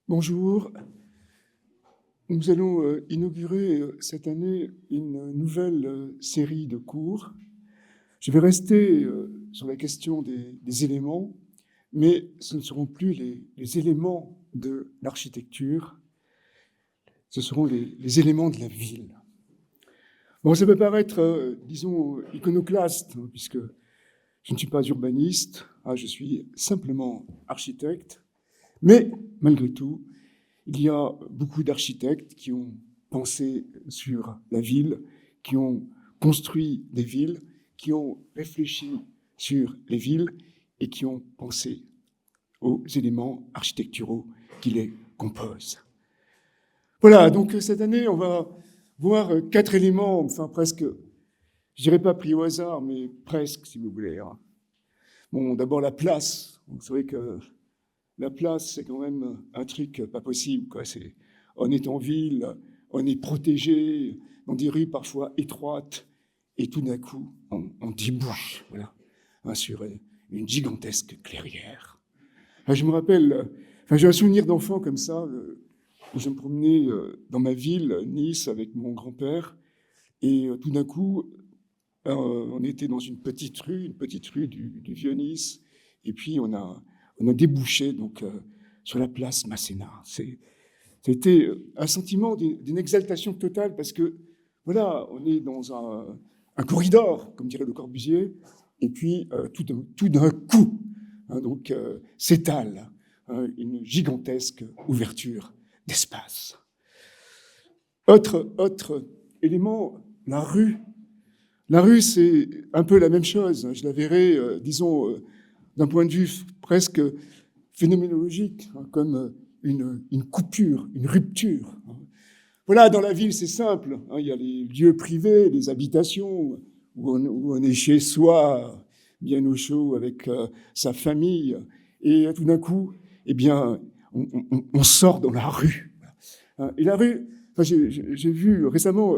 Bonjour, nous allons inaugurer cette année une nouvelle série de cours. Je vais rester sur la question des éléments, mais ce ne seront plus les éléments de l'architecture, ce seront les éléments de la ville. Bon, ça peut paraître, disons, iconoclaste, hein, puisque je ne suis pas urbaniste, je suis simplement architecte, mais malgré tout, il y a beaucoup d'architectes qui ont pensé sur la ville, qui ont construit des villes, qui ont réfléchi sur les villes et qui ont pensé aux éléments architecturaux qui les composent. Voilà, donc cette année, on va voir 4 éléments, enfin presque, je dirais pas pris au hasard, mais presque, si vous voulez. Bon, d'abord la place. Vous savez que la place, c'est quand même un truc pas possible, quoi. On est en ville, on est protégé dans des rues parfois étroites, et tout d'un coup, on débouche, voilà, sur une gigantesque clairière. Je me rappelle, j'ai un souvenir d'enfant comme ça, où je me promenais dans ma ville, Nice, avec mon grand-père, et tout d'un coup, on était dans une petite rue du Vieux-Nice, et puis on a débouché donc sur la place Masséna. C'était un sentiment d'une exaltation totale parce que voilà, on est dans un corridor, comme dirait Le Corbusier, et puis tout d'un coup, donc s'étale une gigantesque ouverture d'espace. Autre élément, la rue. La rue, c'est un peu la même chose. Je la verrais, disons, d'un point de vue presque phénoménologique, comme une coupure, une rupture. Voilà, dans la ville, c'est simple. Il y a les lieux privés, les habitations, où on est chez soi, bien au chaud, avec sa famille. Et tout d'un coup, eh bien, on sort dans la rue. Et la rue, j'ai vu récemment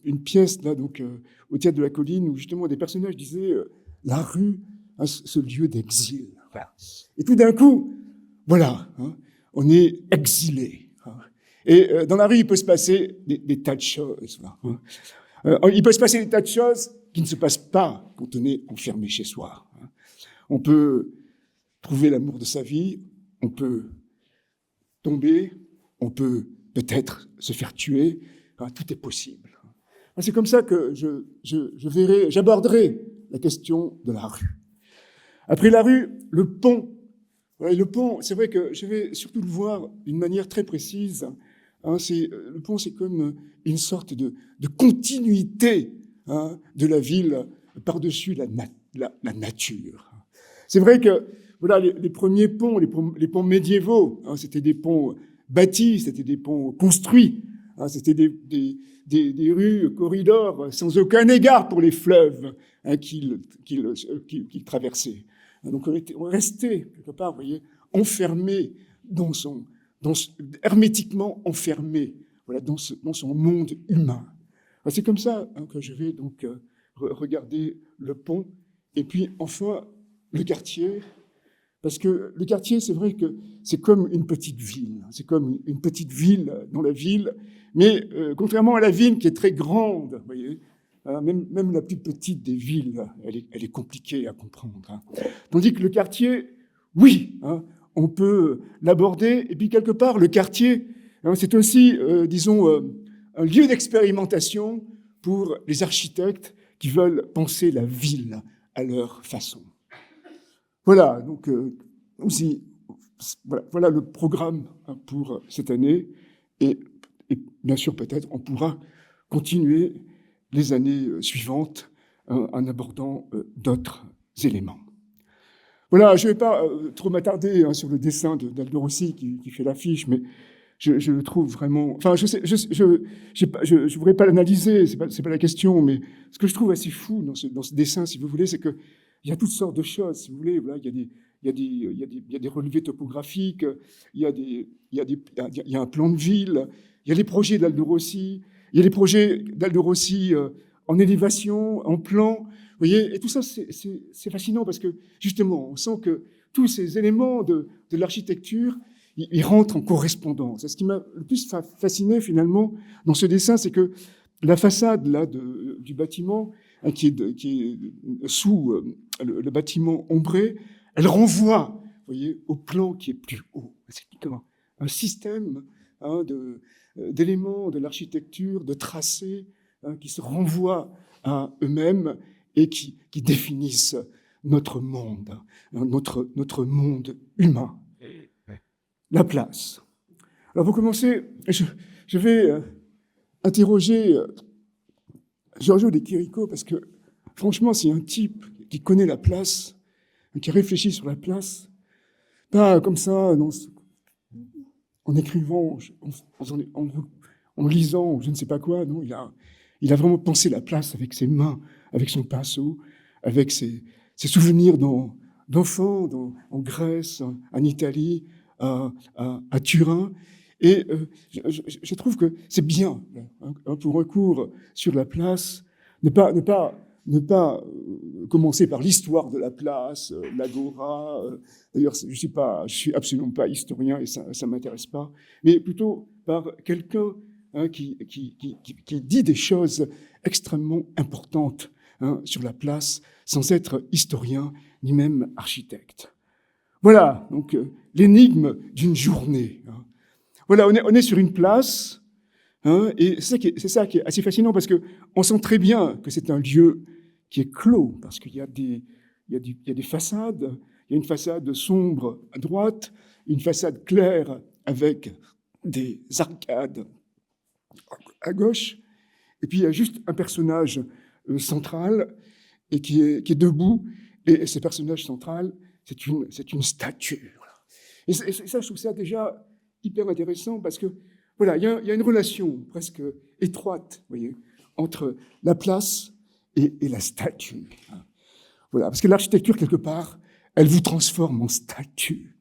une pièce là, donc, au Théâtre de la Colline, où justement des personnages disaient la rue, ce lieu d'exil. Voilà. Et tout d'un coup, voilà, on est exilé. Et dans la rue, il peut se passer des tas de choses. Voilà. Il peut se passer des tas de choses qui ne se passent pas quand on est enfermé chez soi. On peut trouver l'amour de sa vie, on peut tomber, on peut peut-être se faire tuer, tout est possible. C'est comme ça que j'aborderai la question de la rue. Après la rue, le pont. Le pont, c'est vrai que je vais surtout le voir d'une manière très précise. Le pont, c'est comme une sorte de continuité de la ville par-dessus la nature. C'est vrai que voilà, les premiers ponts, les ponts médiévaux, c'était des ponts bâtis, c'était des ponts construits, c'était des rues, corridors, sans aucun égard pour les fleuves qu'ils traversaient. Donc on restait, quelque part, vous voyez, enfermé hermétiquement enfermé, voilà, dans son monde humain. C'est comme ça que je vais donc regarder le pont, et puis enfin le quartier, parce que le quartier, c'est vrai que c'est comme une petite ville, c'est comme une petite ville dans la ville, mais contrairement à la ville qui est très grande, vous voyez, même la plus petite des villes, elle est compliquée à comprendre. Tandis que le quartier, oui, on peut l'aborder, et puis quelque part, le quartier, c'est aussi, disons, un lieu d'expérimentation pour les architectes qui veulent penser la ville à leur façon. Voilà, donc aussi, voilà le programme pour cette année, et bien sûr, peut-être, on pourra continuer les années suivantes en abordant d'autres éléments. Voilà, je ne vais pas trop m'attarder sur le dessin d'Aldo Rossi qui fait l'affiche, mais je le trouve vraiment... Enfin, je voudrais pas l'analyser, c'est pas la question, mais ce que je trouve assez fou dans ce dessin, si vous voulez, c'est qu'il y a toutes sortes de choses, si vous voulez. Voilà, il y a des relevés topographiques, il y a un plan de ville, il y a les projets d'Aldo Rossi, il y a les projets d'Aldo Rossi en élévation, en plan. Vous voyez, et tout ça, c'est fascinant parce que, justement, on sent que tous ces éléments de l'architecture, il rentre en correspondance. Et ce qui m'a le plus fasciné finalement dans ce dessin, c'est que la façade là du bâtiment, hein, qui est sous le bâtiment ombré, elle renvoie, vous voyez, au plan qui est plus haut. C'est comme un système, hein, d'éléments de l'architecture, de tracés, hein, qui se renvoient à eux-mêmes et qui définissent notre monde, hein, notre monde humain. La place. Alors pour commencer, je vais interroger Giorgio de Chirico, parce que franchement, c'est un type qui connaît la place, qui réfléchit sur la place, pas comme ça, en écrivant, en lisant, je ne sais pas quoi, non, il a vraiment pensé la place avec ses mains, avec son pinceau, avec ses souvenirs d'enfants en Grèce, en Italie, à Turin. Et je trouve que c'est bien, hein, pour un cours sur la place, ne pas commencer par l'histoire de la place, l'agora. D'ailleurs, je suis absolument pas historien et ça m'intéresse pas, mais plutôt par quelqu'un, hein, qui dit des choses extrêmement importantes, hein, sur la place, sans être historien ni même architecte. Voilà, donc l'énigme d'une journée. Hein. Voilà, on est sur une place, hein, et c'est ça qui est assez fascinant, parce que on sent très bien que c'est un lieu qui est clos, parce qu'il y a des façades. Il y a une façade sombre à droite, une façade claire avec des arcades à gauche, et puis il y a juste un personnage central et qui est debout, et ce personnage central, c'est une statue. Et ça, je trouve ça déjà hyper intéressant, parce que voilà, il y a une relation presque étroite, vous voyez, entre la place et la statue. Voilà, parce que l'architecture, quelque part, elle vous transforme en statue.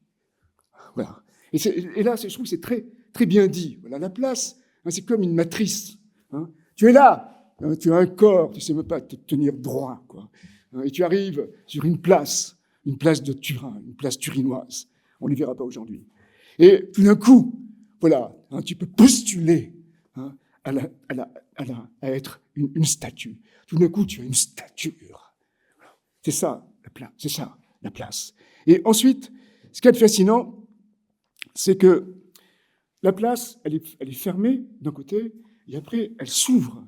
Voilà. Et là, je trouve que c'est très, très bien dit. Voilà, la place, hein, c'est comme une matrice. Hein. Tu es là, hein, tu as un corps, tu ne sais même pas te tenir droit, quoi. Hein, et tu arrives sur une place de Turin, une place turinoise. On ne les verra pas aujourd'hui. Et tout d'un coup, voilà, hein, tu peux postuler, hein, à être une statue. Tout d'un coup, tu as une stature. C'est ça, la place. Et ensuite, ce qui est fascinant, c'est que la place, elle est fermée d'un côté, et après, elle s'ouvre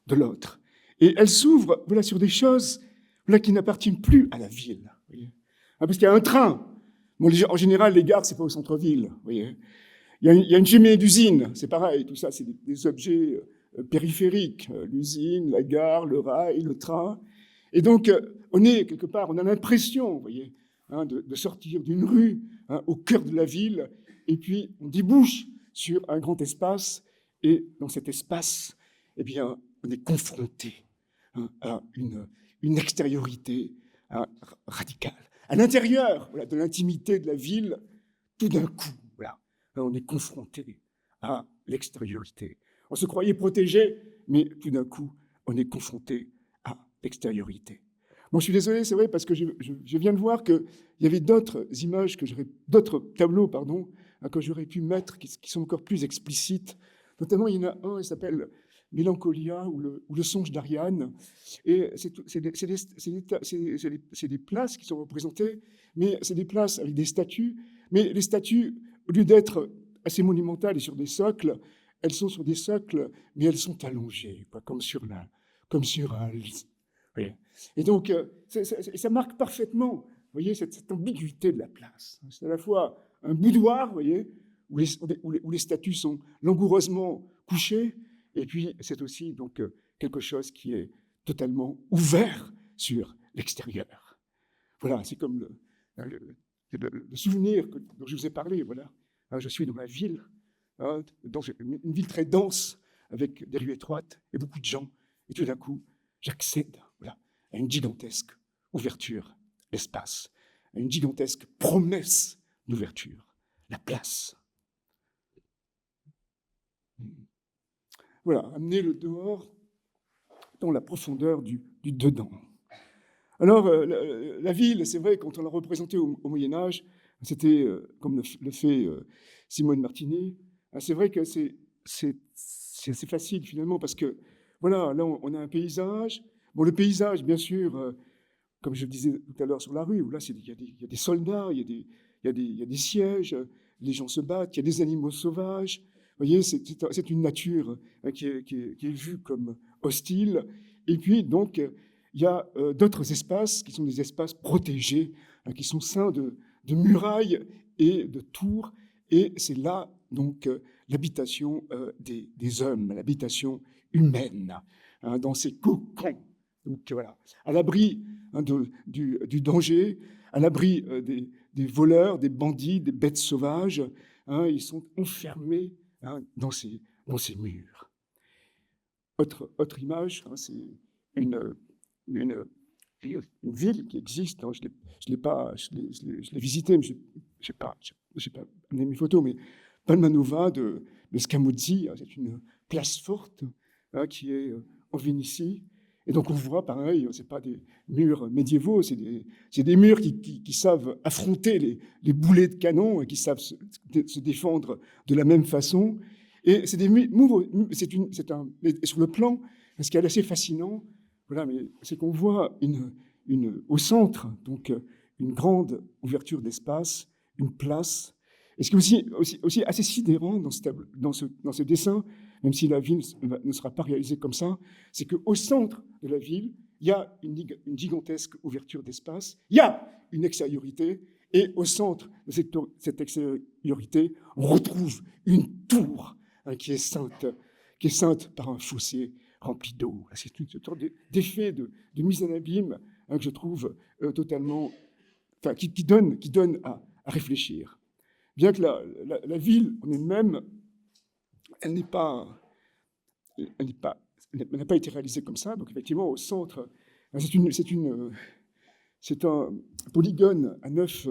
de l'autre. Et elle s'ouvre, voilà, sur des choses, voilà, qui n'appartiennent plus à la ville. Voyez. Ah, parce qu'il y a un train. Bon, en général, les gares, c'est pas au centre-ville. Voyez. Il y a une cheminée d'usine, c'est pareil. Tout ça, c'est des objets périphériques. L'usine, la gare, le rail, le train. Et donc, on est quelque part, on a l'impression, vous voyez, hein, de sortir d'une rue, hein, au cœur de la ville, et puis on débouche sur un grand espace, et dans cet espace, eh bien, on est confronté, hein, à une extériorité, hein, radicale. À l'intérieur, voilà, de l'intimité de la ville, tout d'un coup, voilà, on est confronté à l'extériorité. On se croyait protégé, mais tout d'un coup, on est confronté à l'extériorité. Bon, je suis désolé, c'est vrai, parce que je viens de voir qu'il y avait d'autres images, d'autres tableaux, pardon, que j'aurais pu mettre, qui sont encore plus explicites. Notamment, il y en a un, il s'appelle Mélancolia, ou le songe d'Ariane. Et c'est des places qui sont représentées, mais c'est des places avec des statues. Mais les statues, au lieu d'être assez monumentales et sur des socles, elles sont sur des socles, mais elles sont allongées, quoi, comme sur un lit. Oui. Et donc, ça marque parfaitement, vous voyez, cette ambiguïté de la place. C'est à la fois un boudoir, vous voyez, où les statues sont langoureusement couchées, et puis c'est aussi donc quelque chose qui est totalement ouvert sur l'extérieur. Voilà, c'est comme le souvenir dont je vous ai parlé. Voilà, je suis dans ma ville, hein, dans une ville très dense, avec des rues étroites et beaucoup de gens, et tout d'un coup, j'accède, voilà, à une gigantesque ouverture d'espace, à une gigantesque promesse d'ouverture, la place. Voilà, amener le dehors dans la profondeur du dedans. Alors, la ville, c'est vrai, quand on l'a représentée au Moyen-Âge, C'était, comme le fait Simone Martini. C'est vrai que c'est assez facile finalement parce que, voilà, là on a un paysage. Bon, le paysage, bien sûr, comme je le disais tout à l'heure sur la rue, où là il y a des soldats, il y a des sièges, les gens se battent, il y a des animaux sauvages. Vous voyez, c'est une nature qui est vue comme hostile. Et puis, donc, il y a d'autres espaces qui sont des espaces protégés, qui sont ceints de murailles et de tours. Et c'est là, donc, l'habitation des hommes, l'habitation humaine, dans ces cocons. Donc, voilà, à l'abri du danger, à l'abri des voleurs, des bandits, des bêtes sauvages. Ils sont enfermés dans ces murs. Autre image, c'est une, une, une ville qui existe. Je l'ai visitée, mais je n'ai pas amené mes photos, mais Palmanova de Scamozzi, c'est une place forte qui est en Vénétie. Et donc on voit, pareil, ce n'est pas des murs médiévaux, c'est des murs qui savent affronter les boulets de canon et qui savent se défendre de la même façon. Et c'est des murs, sur le plan, ce qui est assez fascinant, voilà, mais c'est qu'on voit au centre, donc une grande ouverture d'espace, une place. Et ce qui est aussi assez sidérant dans ce dessin, même si la ville ne sera pas réalisée comme ça, c'est qu'au centre de la ville, il y a une gigantesque ouverture d'espace, il y a une extériorité, et au centre de cette extériorité, on retrouve une tour qui est sainte par un fossé rempli d'eau. C'est une sorte d'effet de mise en abîme que je trouve totalement, qui donne à réfléchir. Bien que la ville en elle-même, elle n'a pas été réalisée comme ça. Donc effectivement, au centre, c'est un polygone à 9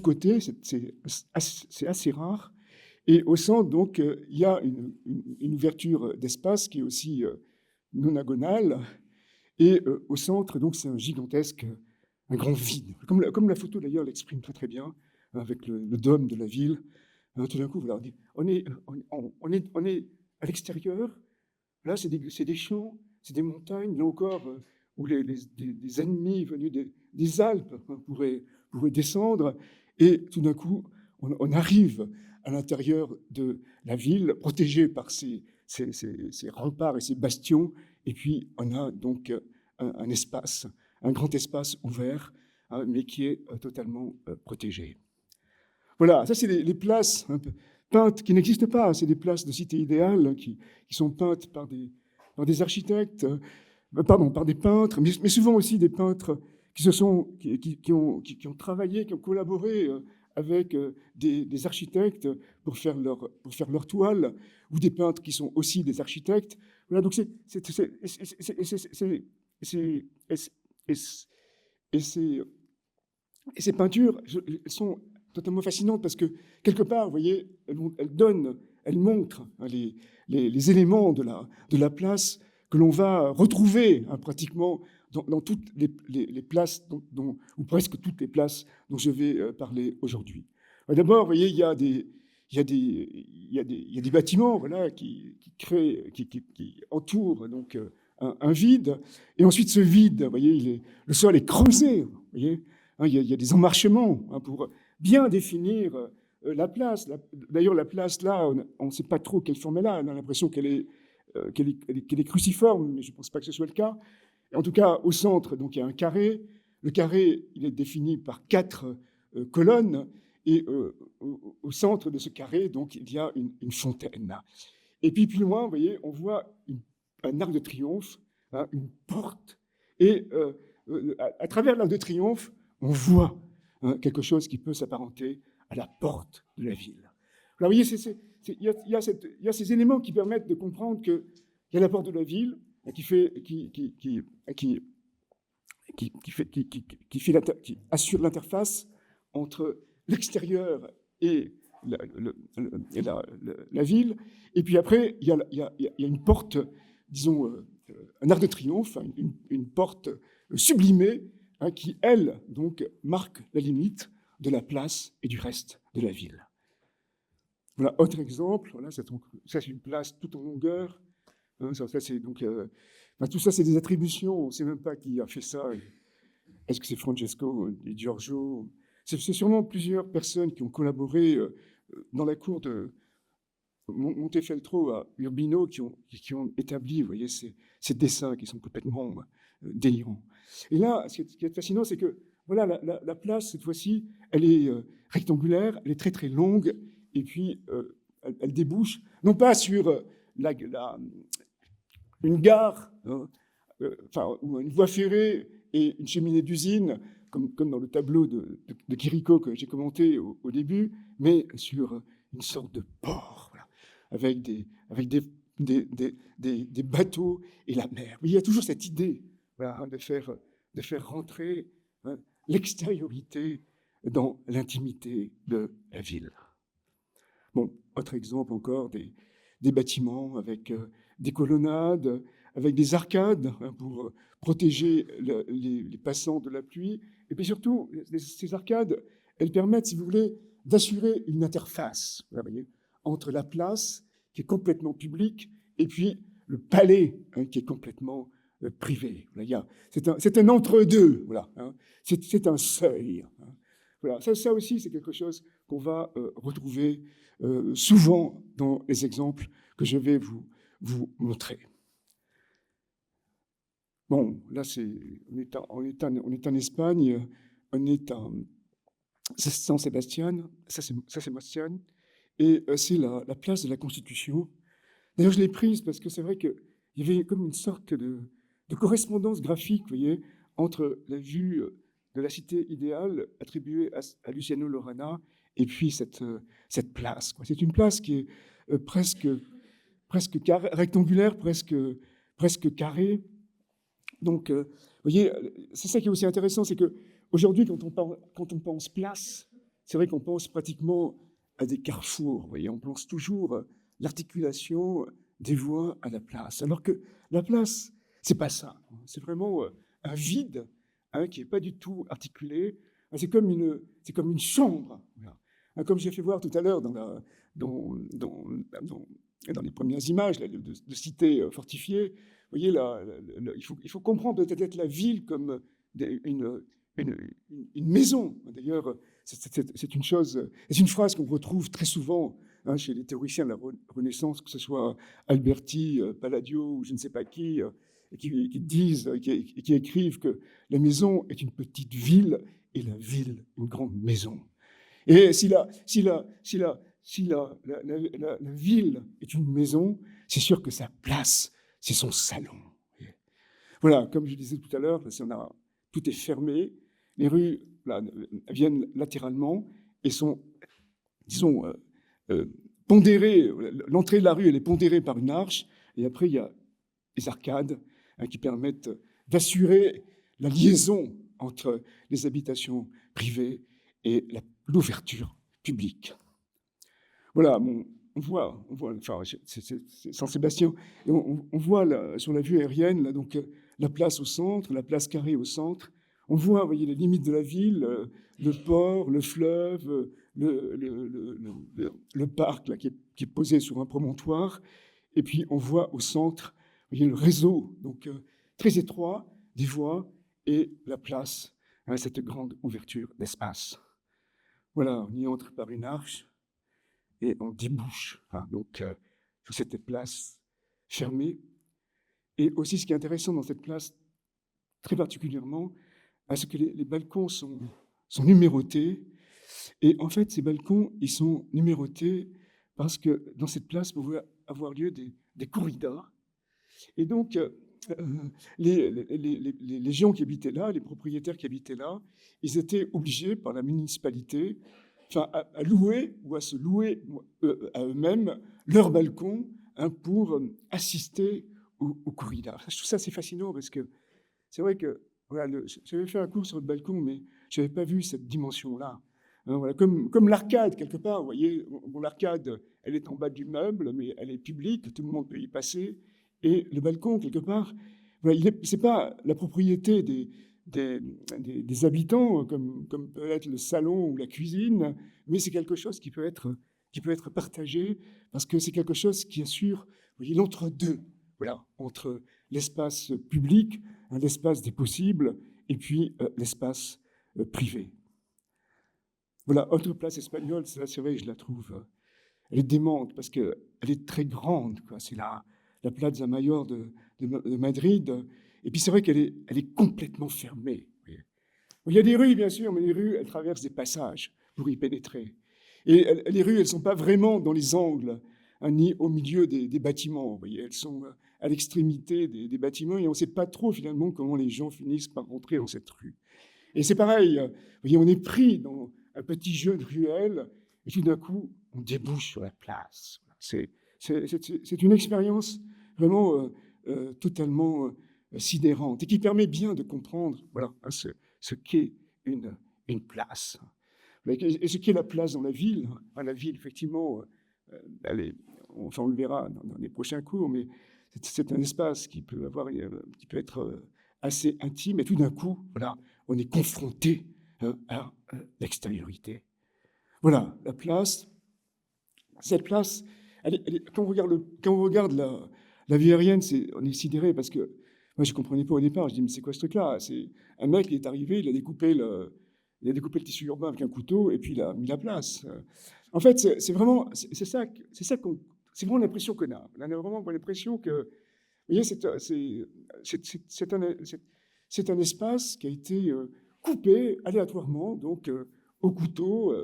côtés. C'est assez rare. Et au centre, donc, il y a une ouverture d'espace qui est aussi nonagonale. Et au centre, donc, c'est un grand vide. Comme la photo, d'ailleurs, l'exprime très, très bien, avec le dôme de la ville. Tout d'un coup, voilà, on est à l'extérieur. Là, c'est des champs, c'est des montagnes, là encore, où des ennemis venus des Alpes pourraient descendre. Et tout d'un coup, on arrive à l'intérieur de la ville, protégée par ces remparts et ces bastions. Et puis, on a donc un espace, un grand espace ouvert, mais qui est totalement protégé. Voilà, ça c'est les places un peu peintes qui n'existent pas. C'est des places de cité idéale qui sont peintes par des architectes, par des peintres, mais souvent aussi des peintres qui ont travaillé, qui ont collaboré avec des architectes pour faire leur toile, ou des peintres qui sont aussi des architectes. Voilà, donc ces peintures, elles sont totalement fascinantes parce que, quelque part, vous voyez, elles montrent les éléments de la place que l'on va retrouver pratiquement dans toutes les places, ou presque toutes les places dont je vais parler aujourd'hui. D'abord, vous voyez, il y a des bâtiments, voilà, qui entourent donc un vide. Et ensuite, ce vide, vous voyez, le sol est creusé, vous voyez. Il y a des emmarchements pour bien définir la place. D'ailleurs, la place, là, on ne sait pas trop quelle forme elle a. On a l'impression qu'elle est cruciforme, mais je ne pense pas que ce soit le cas. Et en tout cas, au centre, donc, il y a un carré. Le carré, il est défini par 4 colonnes. Et au centre de ce carré, donc, il y a une fontaine. Et puis, plus loin, vous voyez, on voit un arc de triomphe, une porte. Et à travers l'arc de triomphe, on voit quelque chose qui peut s'apparenter à la porte de la ville. Alors, vous voyez, il y a ces éléments qui permettent de comprendre qu'il y a la porte de la ville qui assure l'interface entre l'extérieur et la ville. Et puis après, il y a une porte, disons, un arc de triomphe, une porte sublimée, qui, elle, donc, marque la limite de la place et du reste de la ville. Voilà, autre exemple, voilà, ça c'est une place toute en longueur. Hein, ça c'est donc, tout ça, c'est des attributions, on ne sait même pas qui a fait ça. Est-ce que c'est Francesco Di Giorgio? C'est sûrement plusieurs personnes qui ont collaboré dans la cour de Montefeltro à Urbino qui ont établi, vous voyez, ces dessins qui sont complètement délirants. Et là, ce qui est fascinant, c'est que voilà, la place, cette fois-ci, elle est rectangulaire, elle est très très longue, et puis elle débouche, non pas sur une gare, hein, ou une voie ferrée et une cheminée d'usine, comme dans le tableau de Chirico que j'ai commenté au début, mais sur une sorte de port, voilà, avec des bateaux et la mer. Mais il y a toujours cette idée, voilà, de faire rentrer, hein, l'extériorité dans l'intimité de la ville. Bon, autre exemple encore, des bâtiments avec des colonnades, avec des arcades, hein, pour protéger les passants de la pluie. Et puis surtout, ces arcades, elles permettent, si vous voulez, d'assurer une interface, vous voyez, entre la place, qui est complètement publique, et puis le palais, hein, qui est complètement privé. C'est un entre-deux, voilà, hein, c'est un seuil. Hein. Voilà, ça aussi, c'est quelque chose qu'on va retrouver souvent dans les exemples que je vais vous montrer. Bon, là, on est en Espagne, on est à San Sebastián, ça c'est Sebastián, et c'est la place de la Constitution. D'ailleurs, je l'ai prise parce que c'est vrai qu'il y avait comme une sorte de correspondance graphique, vous voyez, entre la vue de la cité idéale attribuée à Luciano Lorana et puis cette place. C'est une place qui est presque rectangulaire, presque carrée. Donc, vous voyez, c'est ça qui est aussi intéressant, c'est qu'aujourd'hui, quand on pense place, c'est vrai qu'on pense pratiquement à des carrefours. Vous voyez, on pense toujours l'articulation des voies à la place. Alors que la place, c'est pas ça. C'est vraiment un vide, hein, qui n'est pas du tout articulé. C'est comme une chambre. Voilà. Comme j'ai fait voir tout à l'heure dans les premières images là, de cités fortifiées, vous voyez, il faut comprendre peut-être la ville comme une maison. D'ailleurs, c'est une phrase qu'on retrouve très souvent, hein, chez les théoriciens de la Renaissance, que ce soit Alberti, Palladio ou je ne sais pas qui qui écrivent que la maison est une petite ville et la ville une grande maison. Et si la ville est une maison, c'est sûr que sa place, c'est son salon. Voilà, comme je disais tout à l'heure, tout est fermé, les rues là, viennent latéralement et sont, disons, pondérées. L'entrée de la rue, elle est pondérée par une arche, et après, il y a les arcades, hein, qui permettent d'assurer la liaison entre les habitations privées et l'ouverture publique. Voilà, bon, on voit, enfin, c'est San Sebastián, et on voit là, sur la vue aérienne, là, donc, la place au centre, la place carrée au centre. On voit, vous voyez, les limites de la ville, le port, le fleuve, le parc là, qui est posé sur un promontoire. Et puis, on voit au centre, vous voyez, le réseau, donc très étroit, des voies et la place, hein, cette grande ouverture d'espace. Voilà, on y entre par une arche et on débouche, hein, donc, sur cette place fermée. Et aussi, ce qui est intéressant dans cette place, très particulièrement, c'est que les balcons sont numérotés. Et en fait, ces balcons, ils sont numérotés parce que dans cette place pouvaient avoir lieu des corridas. Et donc, les gens qui habitaient là, les propriétaires qui habitaient là, ils étaient obligés par la municipalité, enfin, à louer ou à se louer à eux-mêmes leur balcon, hein, pour assister aux corridas. Je trouve ça assez fascinant parce que c'est vrai que voilà, j'avais fait un cours sur le balcon, mais je n'avais pas vu cette dimension-là. Hein, voilà, comme l'arcade, quelque part, vous voyez, bon, l'arcade, elle est en bas du meuble, mais elle est publique, tout le monde peut y passer. Et le balcon, quelque part, voilà, ce n'est pas la propriété des habitants, comme peut être le salon ou la cuisine, mais c'est quelque chose qui peut être partagé, parce que c'est quelque chose qui assure, vous voyez, l'entre-deux, voilà, entre l'espace public, l'espace des possibles, et puis l'espace privé. Voilà, autre place espagnole, c'est vrai, je la trouve, elle est démente, parce qu'elle est très grande, quoi. C'est la Plaza Mayor de Madrid, et puis c'est vrai qu'elle est complètement fermée. Il y a des rues, bien sûr, mais les rues, elles traversent des passages pour y pénétrer. Et les rues, elles ne sont pas vraiment dans les angles, hein, ni au milieu des bâtiments. Vous voyez, elles sont à l'extrémité des bâtiments, et on ne sait pas trop, finalement, comment les gens finissent par rentrer dans cette rue. Et c'est pareil, vous voyez, on est pris dans un petit jeu de ruelle, et tout d'un coup, on débouche sur la place. C'est une expérience vraiment totalement sidérante, et qui permet bien de comprendre, voilà, hein, ce qu'est une place. Et ce qu'est la place dans la ville. La ville, effectivement, enfin, on le verra dans les prochains cours, mais c'est un espace qui peut être assez intime, et tout d'un coup, voilà, on est confronté à l'extériorité. Voilà, la place. Cette place, quand on regarde la vie aérienne, on est sidéré, parce que moi, je ne comprenais pas au départ. Je dis, mais c'est quoi ce truc-là? C'est un mec qui est arrivé, il a découpé le tissu urbain avec un couteau, et puis il a mis la place. En fait, c'est vraiment l'impression qu'on a. On a vraiment l'impression que, vous voyez, c'est un espace qui a été coupé aléatoirement, donc au couteau,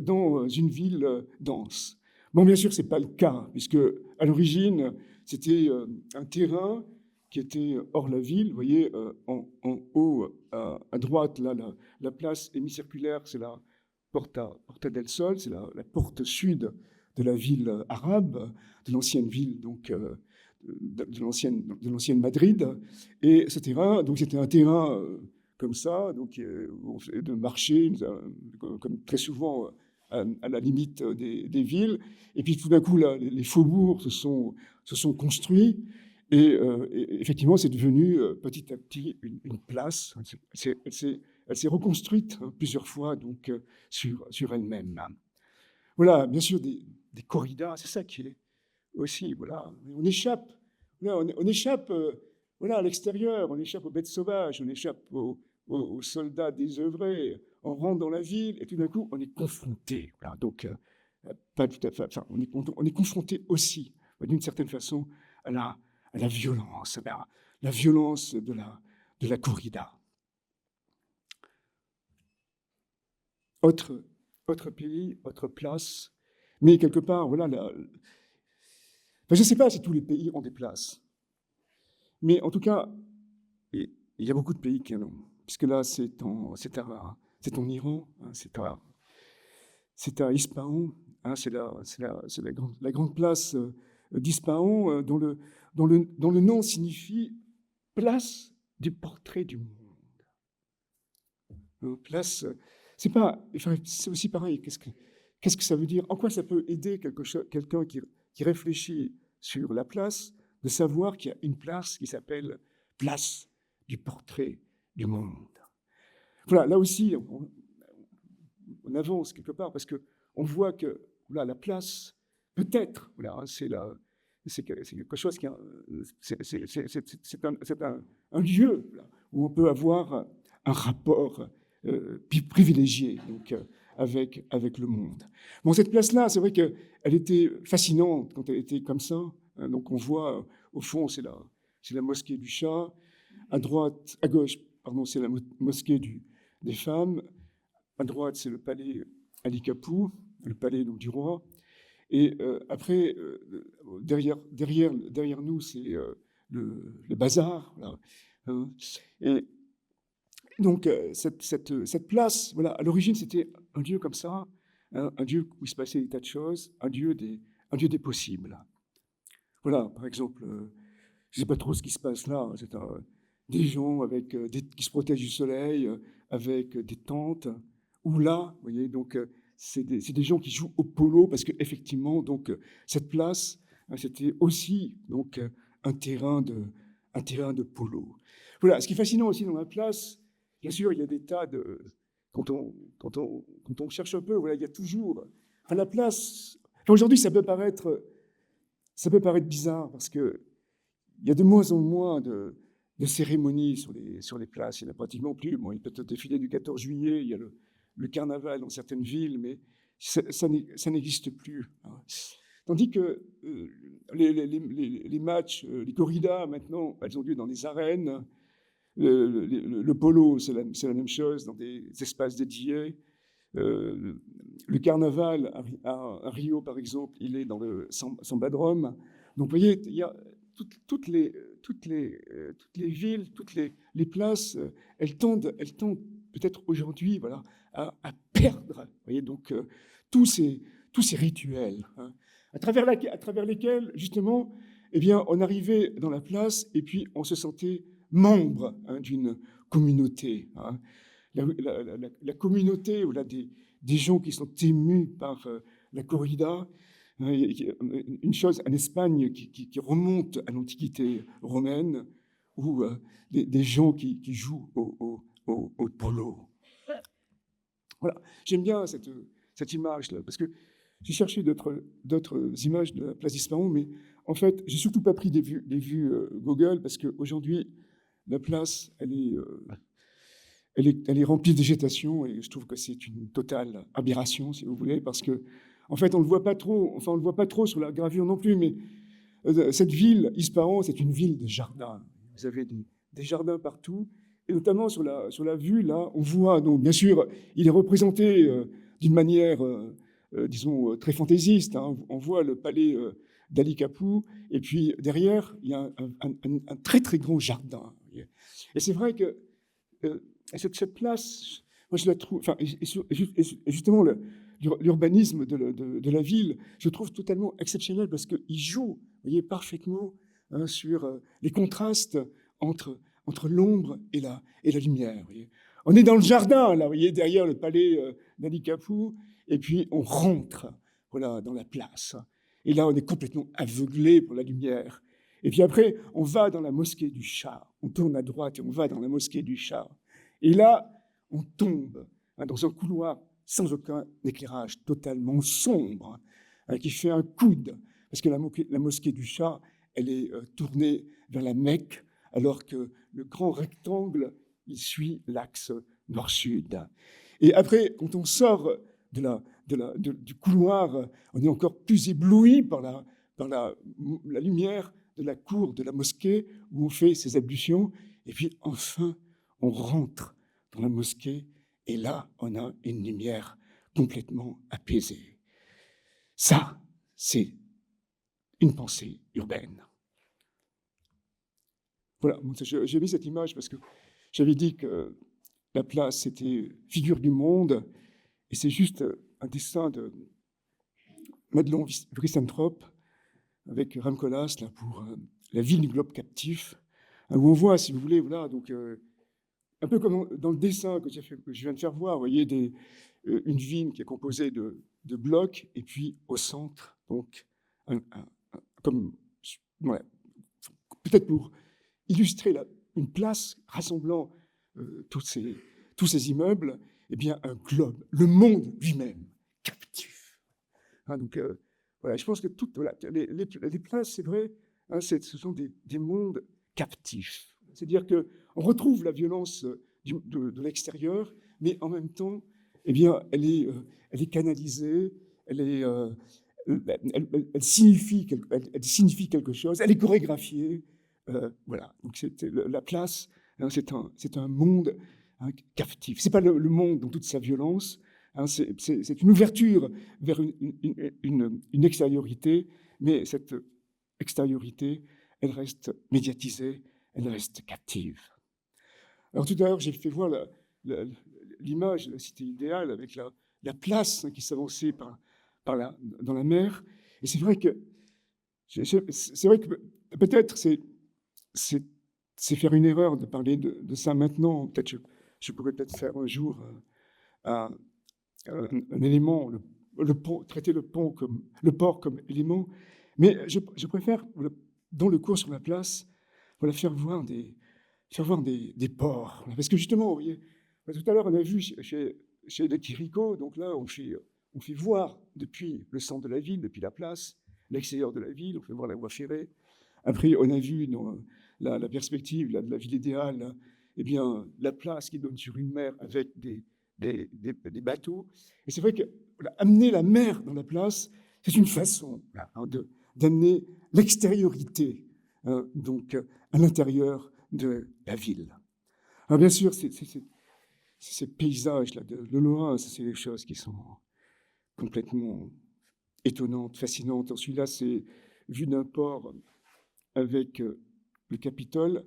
dans une ville dense. Bon, bien sûr, ce n'est pas le cas, puisque à l'origine, c'était un terrain qui était hors la ville. Vous voyez, en haut, à droite, là, la place hémicirculaire, c'est la Porta del Sol, c'est la porte sud de la ville arabe, de l'ancienne ville, donc de l'ancienne Madrid. Et ce terrain, donc c'était un terrain comme ça, donc de marché, comme très souvent à la limite des villes. Et puis tout d'un coup, là, les faubourgs se sont construits. Et effectivement, c'est devenu petit à petit une place. Elle s'est reconstruite plusieurs fois, donc sur elle-même. Voilà, bien sûr, des corridas, c'est ça qui est aussi, voilà, on échappe, voilà, on échappe voilà, à l'extérieur, on échappe aux bêtes sauvages, on échappe aux soldats désœuvrés, on rentre dans la ville, et tout d'un coup, on est confronté. Voilà, donc, pas tout à fait, enfin, on est confronté aussi, d'une certaine façon, à la violence, la violence de la corrida. Autre pays, autre place, mais quelque part, voilà, je ne sais pas si tous les pays ont des places, mais en tout cas, il y a beaucoup de pays qui en ont, puisque là, c'est en Iran, hein, c'est à Ispahan, hein, c'est la grande place d'Ispahan, dont le nom signifie place du portrait du monde. Place, c'est aussi pareil. Qu'est-ce que ça veut dire? En quoi ça peut aider quelqu'un qui réfléchit sur la place, de savoir qu'il y a une place qui s'appelle place du portrait du monde? Voilà, là aussi, on avance quelque part, parce qu'on voit que voilà, la place, peut-être, voilà, c'est quelque chose qui c'est un lieu là, où on peut avoir un rapport privilégié, donc, avec le monde. Bon, cette place-là, c'est vrai qu'elle était fascinante quand elle était comme ça. Hein, donc on voit, au fond, c'est la mosquée du Shah. À gauche, pardon, c'est la mosquée des femmes. À droite, c'est le palais Ali Kapou, le palais donc, du roi. Et après, derrière nous, c'est le bazar. Voilà, hein. Et donc, cette place, voilà, à l'origine, c'était un lieu comme ça, hein, un lieu où il se passait des tas de choses, un lieu des possibles. Voilà, par exemple, je ne sais pas trop ce qui se passe là. C'est des gens qui se protègent du soleil, avec des tentes. Ou là, vous voyez, donc c'est des gens qui jouent au polo, parce qu'effectivement, donc cette place, hein, c'était aussi donc un terrain de polo. Voilà, ce qui est fascinant aussi dans la place, bien sûr, il y a des tas de... Quand on cherche un peu, voilà, il y a toujours... Enfin, la place... Enfin, aujourd'hui, ça peut paraître bizarre parce qu'il y a de moins en moins de cérémonies sur les places. Il n'y en a pratiquement plus. Bon, il y a peut-être le défilé du 14 juillet, il y a le carnaval dans certaines villes, mais ça n'existe plus. Tandis que les matchs, les corridas, maintenant, elles ont lieu dans des arènes. Le polo, c'est la même chose, dans des espaces dédiés. Le carnaval à Rio, par exemple, il est dans le Sambadrome. Donc, vous voyez, il y a toutes les villes, toutes les places, elles tendent peut-être aujourd'hui, voilà, à perdre. Vous voyez, donc tous ces rituels, hein, à travers lesquels, justement, eh bien, on arrivait dans la place et puis on se sentait membre, hein, d'une communauté. Hein. La communauté, voilà, des gens qui sont émus par la corrida. Une chose en Espagne qui remonte à l'Antiquité romaine, où des gens qui jouent au polo. Voilà, j'aime bien cette image-là, parce que j'ai cherché d'autres images de la place d'Ispahan, mais en fait, j'ai surtout pas pris des vues Google, parce qu'aujourd'hui, la place, elle est remplie de végétation, et je trouve que c'est une totale aberration, si vous voulez, parce que, en fait, on le voit pas trop sur la gravure non plus, mais cette ville, Ispahan, c'est une ville de jardins. Vous avez des jardins partout, et notamment sur la vue, là, on voit, donc, bien sûr, il est représenté d'une manière, disons, très fantaisiste. Hein. On voit le palais d'Ali Kapou, et puis derrière, il y a un très, très grand jardin. Et c'est vrai que cette place, moi je la trouve, enfin, et justement l'urbanisme de la ville, je trouve totalement exceptionnel parce qu'il joue, vous voyez, parfaitement, hein, sur les contrastes entre l'ombre et la lumière. Vous voyez. On est dans le jardin, là, vous voyez, derrière le palais d'Ali Kapou, et puis on rentre, voilà, dans la place. Et là, on est complètement aveuglé pour la lumière. Et puis après, on va dans la mosquée du Shah. On tourne à droite et on va dans la mosquée du Shah. Et là, on tombe, hein, dans un couloir sans aucun éclairage, totalement sombre, hein, qui fait un coude, parce que la mosquée du Shah, elle est tournée vers la Mecque, alors que le grand rectangle, il suit l'axe nord-sud. Et après, quand on sort du couloir, on est encore plus ébloui par la lumière de la cour de la mosquée où on fait ses ablutions. Et puis enfin, on rentre dans la mosquée et là, on a une lumière complètement apaisée. Ça, c'est une pensée urbaine. Voilà, j'ai mis cette image parce que j'avais dit que la place, c'était figure du monde, et c'est juste un dessin de Madelon Wricentrop avec Ram Koolhaas là, pour la ville du globe captif, où on voit, si vous voulez, voilà, donc un peu comme dans le dessin que je viens de faire voir, vous voyez, une ville qui est composée de blocs, et puis au centre, donc, comme, voilà, peut-être pour illustrer une place rassemblant tous ces immeubles, eh bien, un globe, le monde lui-même, captif. Hein, donc, voilà, je pense que voilà, les places, c'est vrai, hein, ce sont des mondes captifs. C'est-à-dire qu'on retrouve la violence de l'extérieur, mais en même temps, eh bien, elle est canalisée, elle signifie quelque chose, elle est chorégraphiée. Voilà, donc la place, hein, c'est un monde, hein, captif. C'est pas le monde dans toute sa violence, hein, c'est une ouverture vers une extériorité, mais cette extériorité, elle reste médiatisée, elle reste captive. Alors tout à l'heure, j'ai fait voir l'image de la cité idéale avec la place, hein, qui s'avançait dans la mer. Et c'est vrai que peut-être c'est faire une erreur de parler de ça maintenant. Peut-être je pourrais peut-être faire un jour un élément, le pont, traiter le port comme élément. Mais je préfère, dans le cours sur la place, voilà, faire voir des ports. Parce que justement, vous voyez, Tout à l'heure, on a vu chez les Chirico, donc là, on fait voir depuis le centre de la ville, depuis la place, l'extérieur de la ville, on fait voir la voie ferrée. Après, on a vu dans la perspective de la ville idéale, eh bien, la place qui donne sur une mer avec des bateaux. Et c'est vrai que voilà, amener la mer dans la place, c'est une façon d'amener l'extériorité donc à l'intérieur de la ville. Alors bien sûr, ces paysages-là de Lorrain, c'est des choses qui sont complètement étonnantes, fascinantes. Celui-là, c'est vu d'un port avec le Capitole,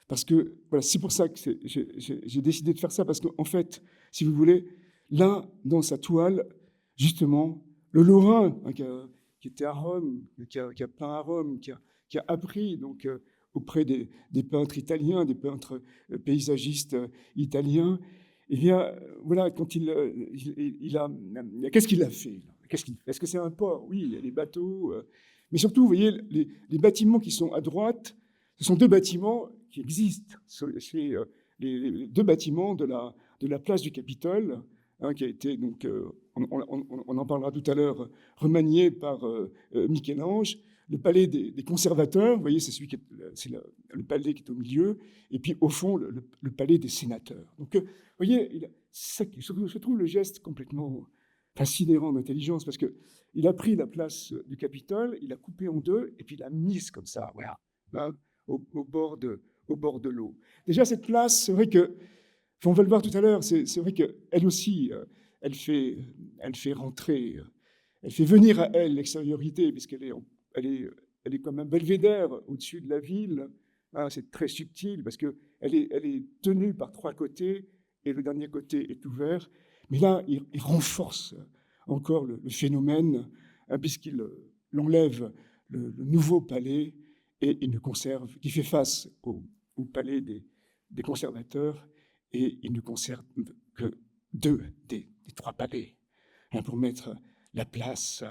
parce que voilà, c'est pour ça que j'ai décidé de faire ça, parce qu'en fait, si vous voulez, là, dans sa toile, justement, le Lorrain, hein, qui était à Rome, qui a peint à Rome, qui a appris donc auprès des peintres italiens, des peintres paysagistes italiens, eh bien, voilà, quand qu'est-ce qu'il a fait là? Est-ce que c'est un port? Oui, il y a des bateaux, mais surtout, vous voyez, les bâtiments qui sont à droite, ce sont deux bâtiments qui existent. C'est les deux bâtiments de la place du Capitole, hein, qui a été, donc, on en parlera tout à l'heure, remanié par Michel-Ange. Le palais des conservateurs, vous voyez, c'est le palais qui est au milieu, et puis au fond, le palais des sénateurs. Donc, vous voyez, je trouve le geste complètement fascinant d'intelligence, parce qu'il a pris la place du Capitole, il a coupé en deux, et puis il l'a mise comme ça, voilà, hein, au bord de l'eau. Déjà, cette place, c'est vrai que, on va le voir tout à l'heure, c'est vrai qu'elle aussi, elle fait rentrer, elle fait venir à elle l'extériorité, puisqu'elle est comme un belvédère au-dessus de la ville. Hein, c'est très subtil, parce qu'elle est tenue par trois côtés, et le dernier côté est ouvert. Mais là, il renforce encore le phénomène, hein, puisqu'il enlève le nouveau palais et il ne conserve, qui fait face au palais des conservateurs, et il ne conserve que deux des trois palais, hein, pour mettre la place,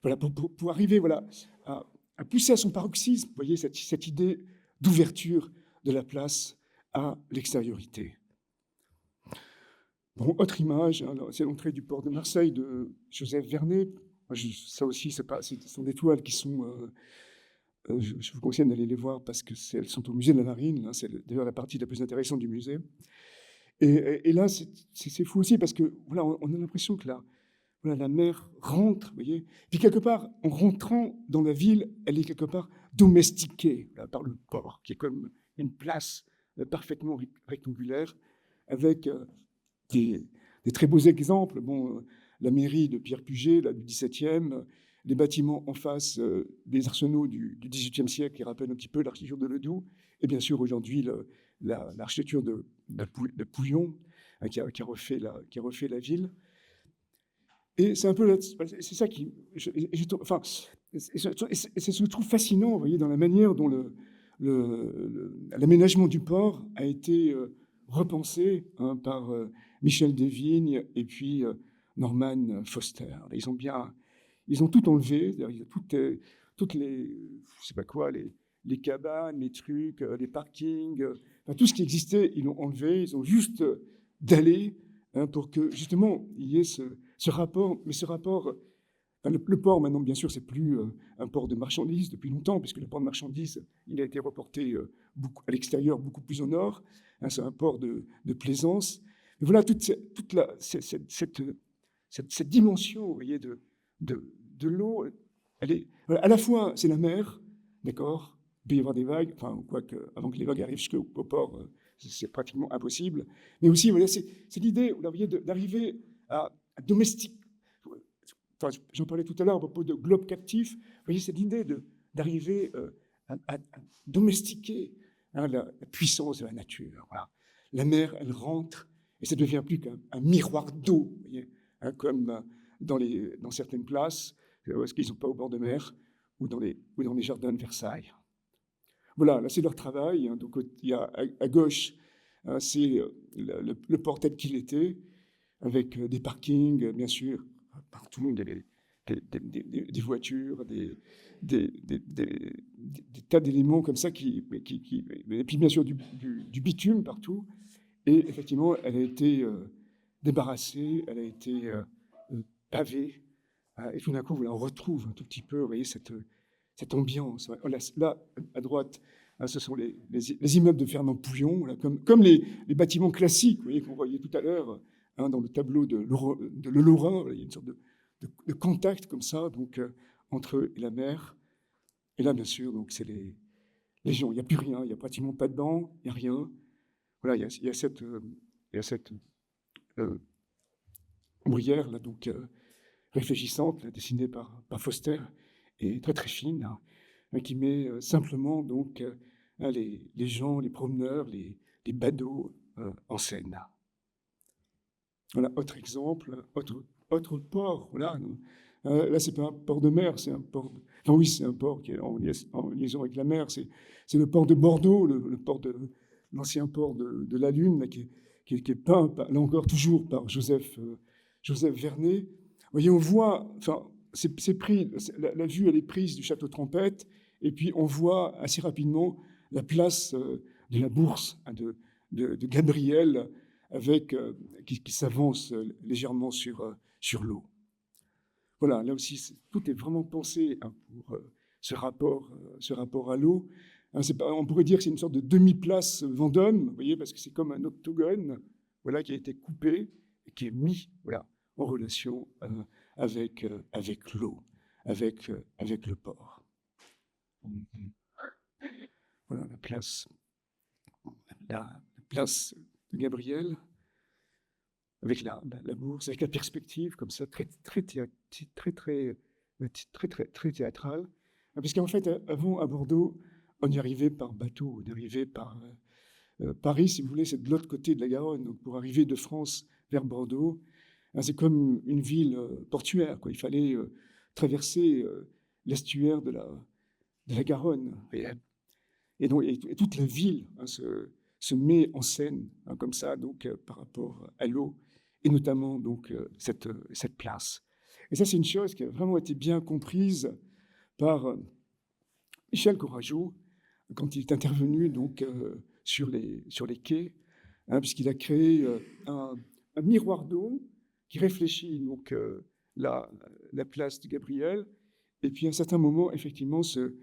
voilà, pour arriver voilà, à pousser à son paroxysme, vous voyez, cette idée d'ouverture de la place à l'extériorité. Bon, autre image, c'est l'entrée du port de Marseille de Joseph Vernet. Ça aussi, ce sont des toiles qui sont... je vous conseille d'aller les voir parce qu'elles sont au musée de la Marine. Hein, c'est d'ailleurs la partie la plus intéressante du musée. Et là, c'est fou aussi parce que voilà, on a l'impression que voilà, la mer rentre, vous voyez. Puis quelque part, en rentrant dans la ville, elle est quelque part domestiquée là, par le port, qui est comme une place parfaitement rectangulaire, avec des très beaux exemples. Bon, la mairie de Pierre Puget, là, du XVIIe, les bâtiments en face des arsenaux du XVIIIe siècle qui rappellent un petit peu l'architecture de Ledoux, et bien sûr aujourd'hui l'architecture de Pouillon, hein, qui a refait la ville. Et c'est un peu, c'est ça qui, enfin, je trouve fascinant, vous voyez, dans la manière dont l'aménagement du port a été repensé, hein, par Michel Desvignes et puis Norman Foster. Ils ont tout enlevé, toutes les, je sais pas quoi, les cabanes, les trucs, les parkings, enfin, tout ce qui existait, ils l'ont enlevé. Ils ont juste dallé, hein, pour que justement il y ait ce rapport. Mais ce rapport, enfin, le port maintenant, bien sûr, c'est plus un port de marchandises depuis longtemps, puisque le port de marchandises, il a été reporté à l'extérieur, beaucoup plus au nord. Hein, c'est un port de plaisance. Mais voilà, toute cette dimension, vous voyez, de l'eau, elle est, voilà, à la fois, c'est la mer, d'accord, il peut y avoir des vagues, enfin, quoique, avant que les vagues arrivent jusqu'au port, c'est pratiquement impossible. Mais aussi, voilà, c'est l'idée, vous voyez, d'arriver à domestiquer. Enfin, j'en parlais tout à l'heure à propos de globe captif. Vous voyez, c'est l'idée d'arriver à domestiquer, hein, la puissance de la nature. Voilà. La mer, elle rentre, et ça ne devient plus qu'un miroir d'eau, vous voyez, hein, comme dans certaines places, parce qu'ils ne sont pas au bord de mer, ou dans les jardins de Versailles. Voilà, là c'est leur travail. Hein. Donc il y a à gauche, hein, c'est le port tel qu'il était, avec des parkings, bien sûr, partout, des voitures, des tas d'éléments comme ça, et puis bien sûr du bitume partout. Et effectivement, elle a été débarrassée, elle a été pavée, et tout d'un coup, voilà, on retrouve un tout petit peu, vous voyez, cette ambiance. Là, à droite, ce sont les immeubles de Fernand Pouillon, voilà, comme les bâtiments classiques, vous voyez, qu'on voyait tout à l'heure dans le tableau de Le Lorrain. Il y a une sorte de contact comme ça, donc entre eux et la mer. Et là, bien sûr, donc c'est les gens. Il n'y a plus rien, il n'y a pratiquement pas de banc, il n'y a rien. Voilà, il y a cette ombrière là, donc réfléchissante, là, dessinée par Foster, et très très fine, hein, qui met simplement donc les gens, les promeneurs, les badauds en scène. Voilà, autre exemple, autre port. Voilà. Là, c'est pas un port de mer, c'est un port. Enfin, oui, c'est un port qui est en liaison avec la mer. C'est le port de Bordeaux, le port l'ancien port de la Lune, là, qui est peint, là encore, toujours par Joseph Vernet. Vous voyez, on voit, enfin, c'est pris, la vue, elle est prise du château Trompette, et puis on voit assez rapidement la place de la bourse, hein, de Gabriel, avec, qui s'avance légèrement sur l'eau. Voilà, là aussi, tout est vraiment pensé, hein, pour ce rapport à l'eau. Hein, on pourrait dire que c'est une sorte de demi-place Vendôme, vous voyez, parce que c'est comme un octogone, voilà, qui a été coupé et qui est mis, voilà, en relation avec l'eau, avec le port. Voilà la place de Gabriel, avec la bourse, avec la perspective comme ça, très théâtrale. Parce qu'en fait, avant, à Bordeaux, on y arrivait par bateau, on y arrivait par Paris, si vous voulez, c'est de l'autre côté de la Garonne. Donc pour arriver de France vers Bordeaux, hein, c'est comme une ville portuaire, quoi. Il fallait traverser l'estuaire de la Garonne. Et donc, et toute la ville, hein, se met en scène, hein, comme ça, donc par rapport à l'eau, et notamment donc cette place. Et ça, c'est une chose qui a vraiment été bien comprise par Michel Courajou quand il est intervenu donc sur les quais, hein, puisqu'il a créé un miroir d'eau qui réfléchit donc la place de Gabriel. Et puis à un certain moment, effectivement, ce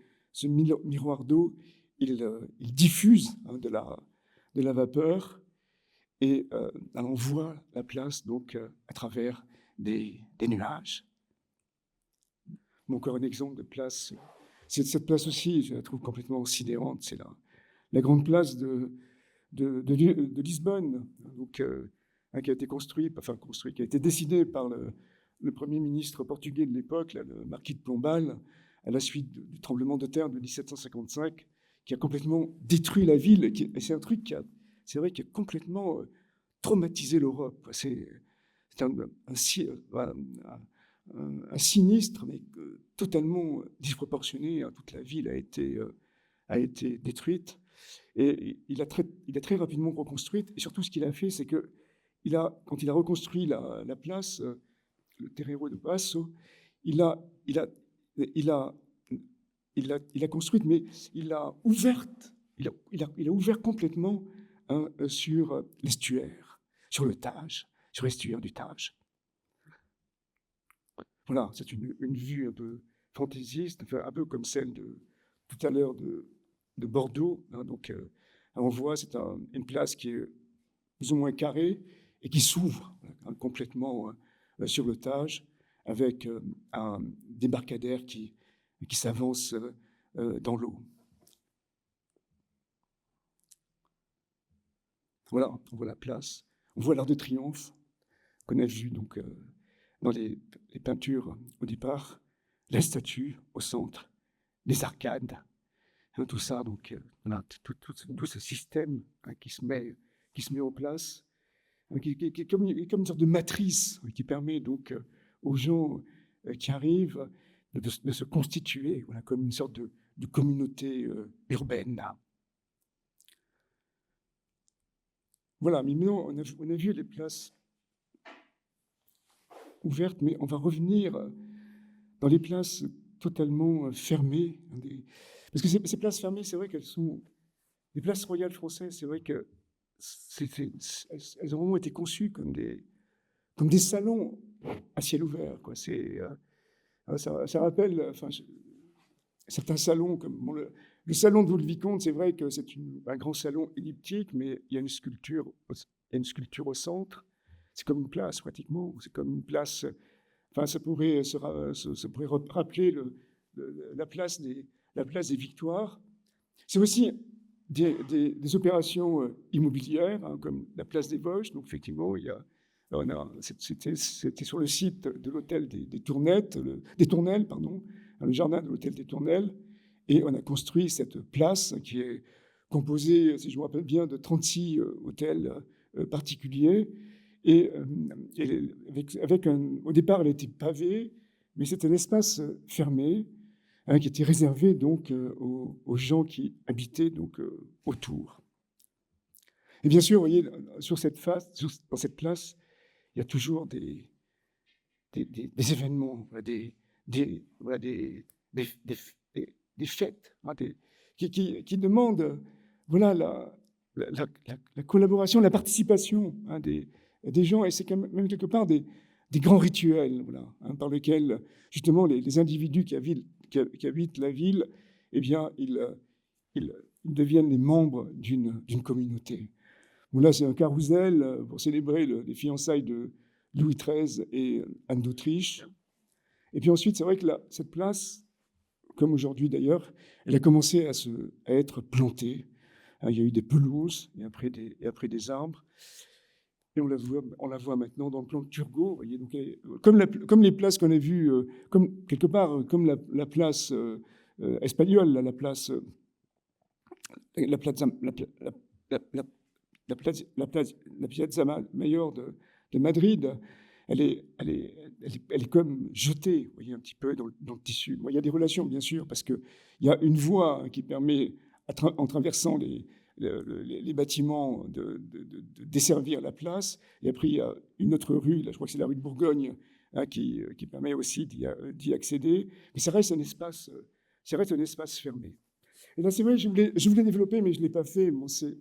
miroir d'eau, il diffuse, hein, de la vapeur, et on voit la place donc à travers des nuages. Bon, encore un exemple de place. Cette place aussi, je la trouve complètement sidérante. C'est la grande place de Lisbonne, donc, qui a été construit, qui a été décidé par le Premier ministre portugais de l'époque, le marquis de Pombal, à la suite du tremblement de terre de 1755, qui a complètement détruit la ville. Et c'est un truc c'est vrai, qui a complètement traumatisé l'Europe. C'est un sinistre, mais totalement disproportionné. Hein. Toute la ville a été détruite. Et il a très rapidement reconstruite. Et surtout, ce qu'il a fait, c'est que quand il a reconstruit la place, le Terreiro de Passo, il a construite, mais il l'a ouverte. Il a ouvert complètement, hein, sur l'estuaire, sur le Tage, sur l'estuaire du Tage. Voilà, c'est une vue un peu fantaisiste, enfin, un peu comme celle de tout à l'heure de Bordeaux. Hein, donc, on voit, c'est une place qui est plus ou moins carrée et qui s'ouvre, hein, complètement sur le Tage, avec un débarcadère qui s'avance dans l'eau. Voilà, on voit la place, on voit l'Arc de Triomphe qu'on a vu donc dans les peintures au départ, la statue au centre, les arcades, hein, tout ça, donc voilà, tout ce système, hein, qui se met en place, hein, qui est comme une sorte de matrice, qui permet donc aux gens qui arrivent de se constituer, voilà, comme une sorte de communauté urbaine. Voilà, mais maintenant, on a vu les places ouvertes, mais on va revenir dans les places totalement fermées. Parce que ces places fermées, c'est vrai qu'elles sont... Les places royales françaises, c'est vrai que elles ont vraiment été conçues comme des salons à ciel ouvert, quoi. Ça rappelle, enfin, certains salons, comme bon, le salon de Vaux-le-Vicomte, c'est vrai que c'est un grand salon elliptique, mais il y a une sculpture au centre. C'est comme une place, pratiquement. C'est comme une place. Enfin, ça pourrait rappeler la place des Victoires. C'est aussi des opérations immobilières, hein, comme la place des Vosges. Donc, effectivement, c'était sur le site de l'hôtel des Tournelles, pardon, le jardin de l'hôtel des Tournelles. Et on a construit cette place qui est composée, si je me rappelle bien, de 36 hôtels particuliers. Et au départ, elle était pavée, mais c'est un espace fermé, hein, qui était réservé donc aux gens qui habitaient donc autour. Et bien sûr, vous voyez, dans cette place, il y a toujours des événements, des fêtes, hein, qui demandent, voilà, la collaboration, la participation, hein, des gens, et c'est quand même quelque part des grands rituels, voilà, hein, par lesquels justement les individus qui habitent la ville, eh bien, ils deviennent les membres d'une communauté. Bon, là, c'est un carrousel pour célébrer les fiançailles de Louis XIII et Anne d'Autriche. Et puis ensuite, c'est vrai que cette place, comme aujourd'hui d'ailleurs, elle a commencé à être plantée. Il y a eu des pelouses et après des arbres. Et on la voit maintenant dans le plan de Turgot. Vous voyez, donc, comme les places qu'on a vues, comme quelque part, comme la place espagnole, la Piazza Mayor de Madrid, elle est comme jetée, vous voyez, un petit peu dans le tissu. Bon, il y a des relations, bien sûr, parce qu'il y a une voie qui permet, en traversant les bâtiments, de desservir la place. Et après, il y a une autre rue, là, je crois que c'est la rue de Bourgogne, hein, qui permet aussi d'y accéder. Mais ça reste un espace fermé. Et là, c'est vrai, je voulais développer, mais je ne l'ai pas fait. Bon, c'est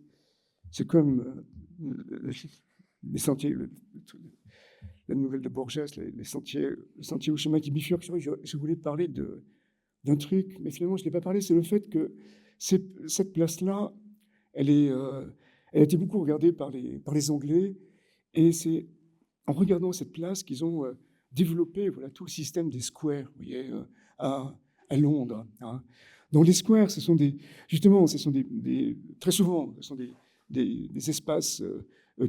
comme les sentiers, la nouvelle de Borges, les sentiers au chemin qui bifurquent. Je voulais parler d'un truc, mais finalement, je ne l'ai pas parlé. C'est le fait que cette place-là, elle a été beaucoup regardée par les Anglais. Et c'est en regardant cette place qu'ils ont développé, voilà, tout le système des squares, vous voyez, à Londres, hein. Donc les squares, très souvent, ce sont des espaces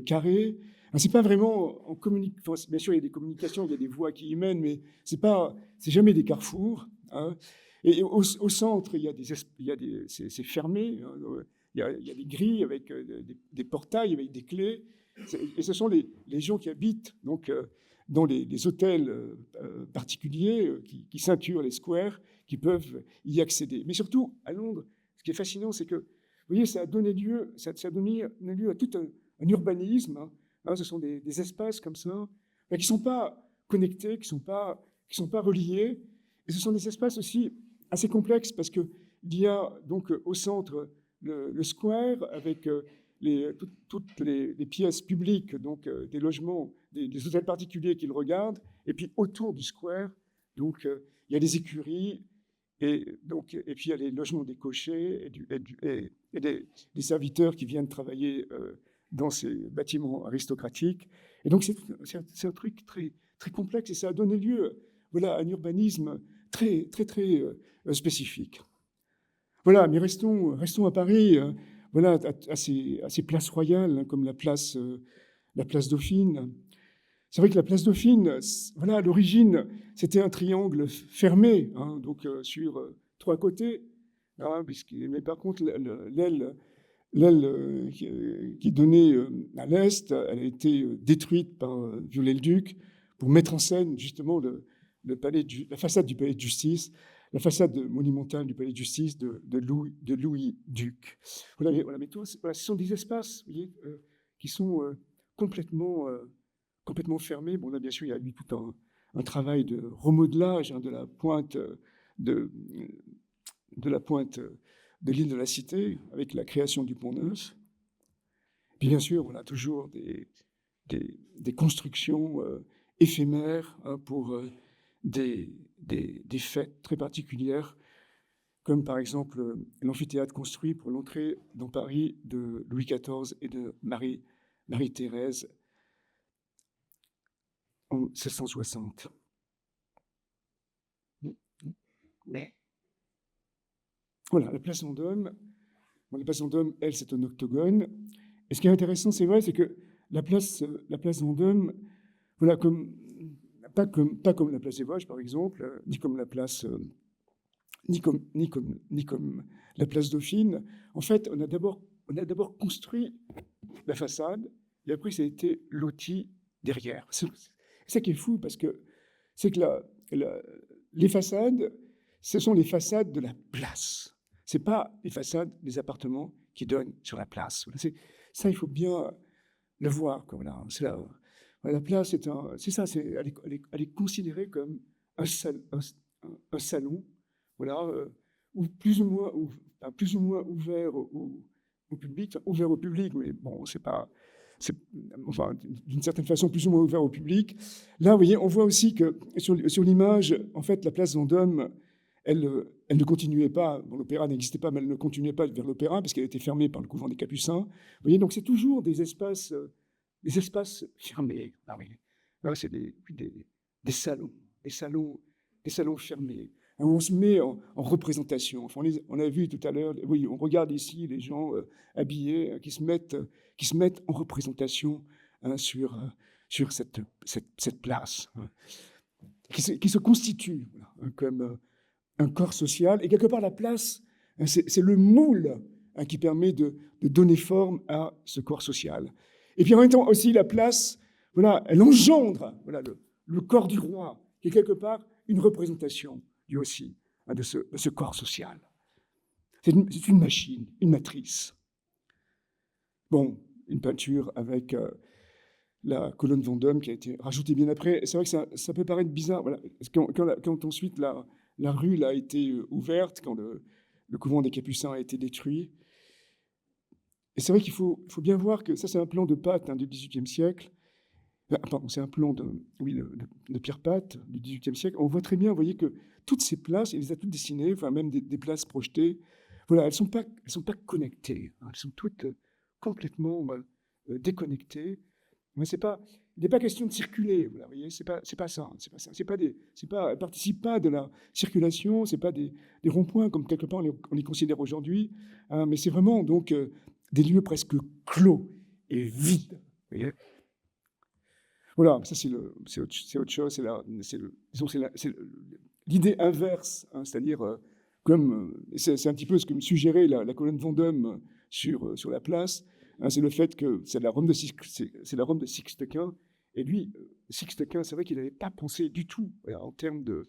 carrés. C'est pas vraiment en communication. Bien sûr, il y a des communications, il y a des voies qui y mènent, mais c'est jamais des carrefours, hein. Et au centre, c'est fermé, hein. Il y a des grilles avec des portails avec des clés. Et ce sont les gens qui habitent donc dans les hôtels particuliers qui ceinturent les squares, qui peuvent y accéder. Mais surtout, à Londres, ce qui est fascinant, c'est que, vous voyez, ça a donné lieu à tout un urbanisme, hein. Ce sont des espaces comme ça, qui ne sont pas connectés, qui ne sont pas reliés. Et ce sont des espaces aussi assez complexes, parce qu'il y a donc au centre le square avec toutes les pièces publiques, donc des logements, des hôtels particuliers qui le regardent, et puis autour du square, donc il y a des écuries, et puis il y a les logements des cochers et des serviteurs qui viennent travailler dans ces bâtiments aristocratiques. Et donc c'est un truc très, très complexe, et ça a donné lieu, voilà, à un urbanisme très, très, très spécifique. Voilà, mais restons à Paris, voilà, à ces places royales, hein, comme la place Dauphine. C'est vrai que la place Dauphine, voilà, à l'origine, c'était un triangle fermé, hein, donc sur 3 côtés, hein, mais par contre, l'aile qui donnait à l'est, elle a été détruite par Viollet-le-Duc pour mettre en scène justement la façade du palais de justice, la façade monumentale du palais de justice de Louis Duc. Voilà, mais ce sont des espaces, vous voyez, qui sont complètement fermés. Bon, là, bien sûr, il y a eu tout un travail de remodelage, hein, de la pointe de l'île de la Cité, avec la création du Pont-Neuf. Puis bien sûr, on a toujours des constructions éphémères pour des fêtes très particulières, comme par exemple l'amphithéâtre construit pour l'entrée dans Paris de Louis XIV et de Marie-Thérèse en 1660. Voilà, la place Vendôme. Bon, la place Vendôme, elle, c'est un octogone. Et ce qui est intéressant, c'est vrai, c'est que la place Vendôme, voilà, pas comme la place des Vosges, par exemple, ni comme la place, ni comme la place Dauphine. En fait, on a d'abord construit la façade, et après, ça a été loti derrière. C'est ça qui est fou, parce que c'est que les façades, ce sont les façades de la place. Ce n'est pas les façades des appartements qui donnent sur la place. Ça, il faut bien le voir. Voilà. La place, c'est ça, elle est considérée comme un salon, voilà, ou plus ou moins ouvert au public, enfin, ouvert au public, mais bon, enfin, d'une certaine façon, plus ou moins ouvert au public. Là, vous voyez, on voit aussi que sur l'image, en fait, la place Vendôme, elle ne continuait pas, bon, l'opéra n'existait pas, mais elle ne continuait pas vers l'opéra, parce qu'elle était fermée par le couvent des Capucins. Vous voyez, donc c'est toujours des espaces fermés. Ah oui. Là, c'est des salons fermés, où on se met en représentation. Enfin, on a vu tout à l'heure, oui, on regarde ici les gens habillés qui se mettent en représentation hein, sur cette place, hein, qui se constitue voilà, hein, comme un corps social. Et quelque part, la place, hein, c'est le moule hein, qui permet de donner forme à ce corps social. Et puis en même temps aussi, la place, voilà, elle engendre voilà, le corps du roi, qui est quelque part une représentation, lui aussi, hein, de ce corps social. C'est une machine, une matrice. Bon, une peinture avec la colonne Vendôme qui a été rajoutée bien après. C'est vrai que ça peut paraître bizarre. Voilà. Quand ensuite la rue là, a été ouverte, quand le couvent des Capucins a été détruit. Et c'est vrai qu'il faut bien voir que ça, c'est un plan de Patte hein, du XVIIIe siècle. Pardon, c'est un plan de Pierre Patte du XVIIIe siècle. On voit très bien, vous voyez, que toutes ces places, il les a toutes dessinées, enfin même des places projetées. Voilà, elles sont pas connectées. Hein, elles sont toutes complètement déconnectées. Mais il n'est pas question de circuler. Voilà, vous voyez, c'est pas ça. Elles participent pas de la circulation. C'est pas des ronds-points comme quelque part on les considère aujourd'hui. Hein, mais c'est vraiment donc des lieux presque clos et vides. Vous voyez. Voilà, ça c'est autre chose. C'est l'idée inverse, hein, c'est-à-dire c'est un petit peu ce que me suggérait la colonne Vendôme sur la place. Hein, c'est le fait que c'est la Rome de Sixte Quint. Et lui, Sixte Quint, c'est vrai qu'il n'avait pas pensé du tout voilà, en termes de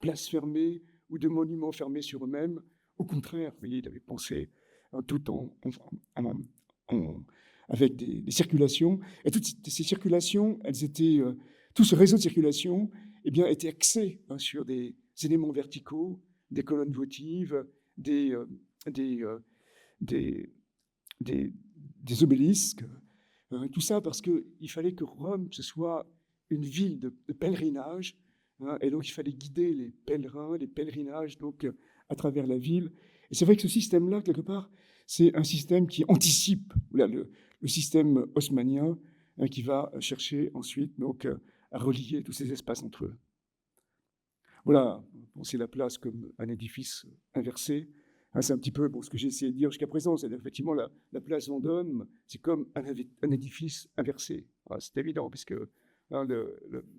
places fermées ou de monuments fermés sur eux-mêmes. Au contraire, vous voyez, il avait pensé hein, tout avec des circulations. Et toutes ces circulations, tout ce réseau de circulation eh bien, était axé hein, sur des éléments verticaux, des colonnes votives, des obélisques. Tout ça parce qu'il fallait que Rome, ce soit une ville de pèlerinage. Hein, et donc, il fallait guider les pèlerins, les pèlerinages donc, à travers la ville. Et c'est vrai que ce système-là, quelque part, c'est un système qui anticipe voilà, le système haussmannien hein, qui va chercher ensuite donc, à relier tous ces espaces entre eux. Voilà, c'est la place comme un édifice inversé. Hein, c'est un petit peu bon, ce que j'ai essayé de dire jusqu'à présent. C'est-à-dire effectivement la place Vendôme, c'est comme un édifice inversé. Ah, c'est évident, puisque hein,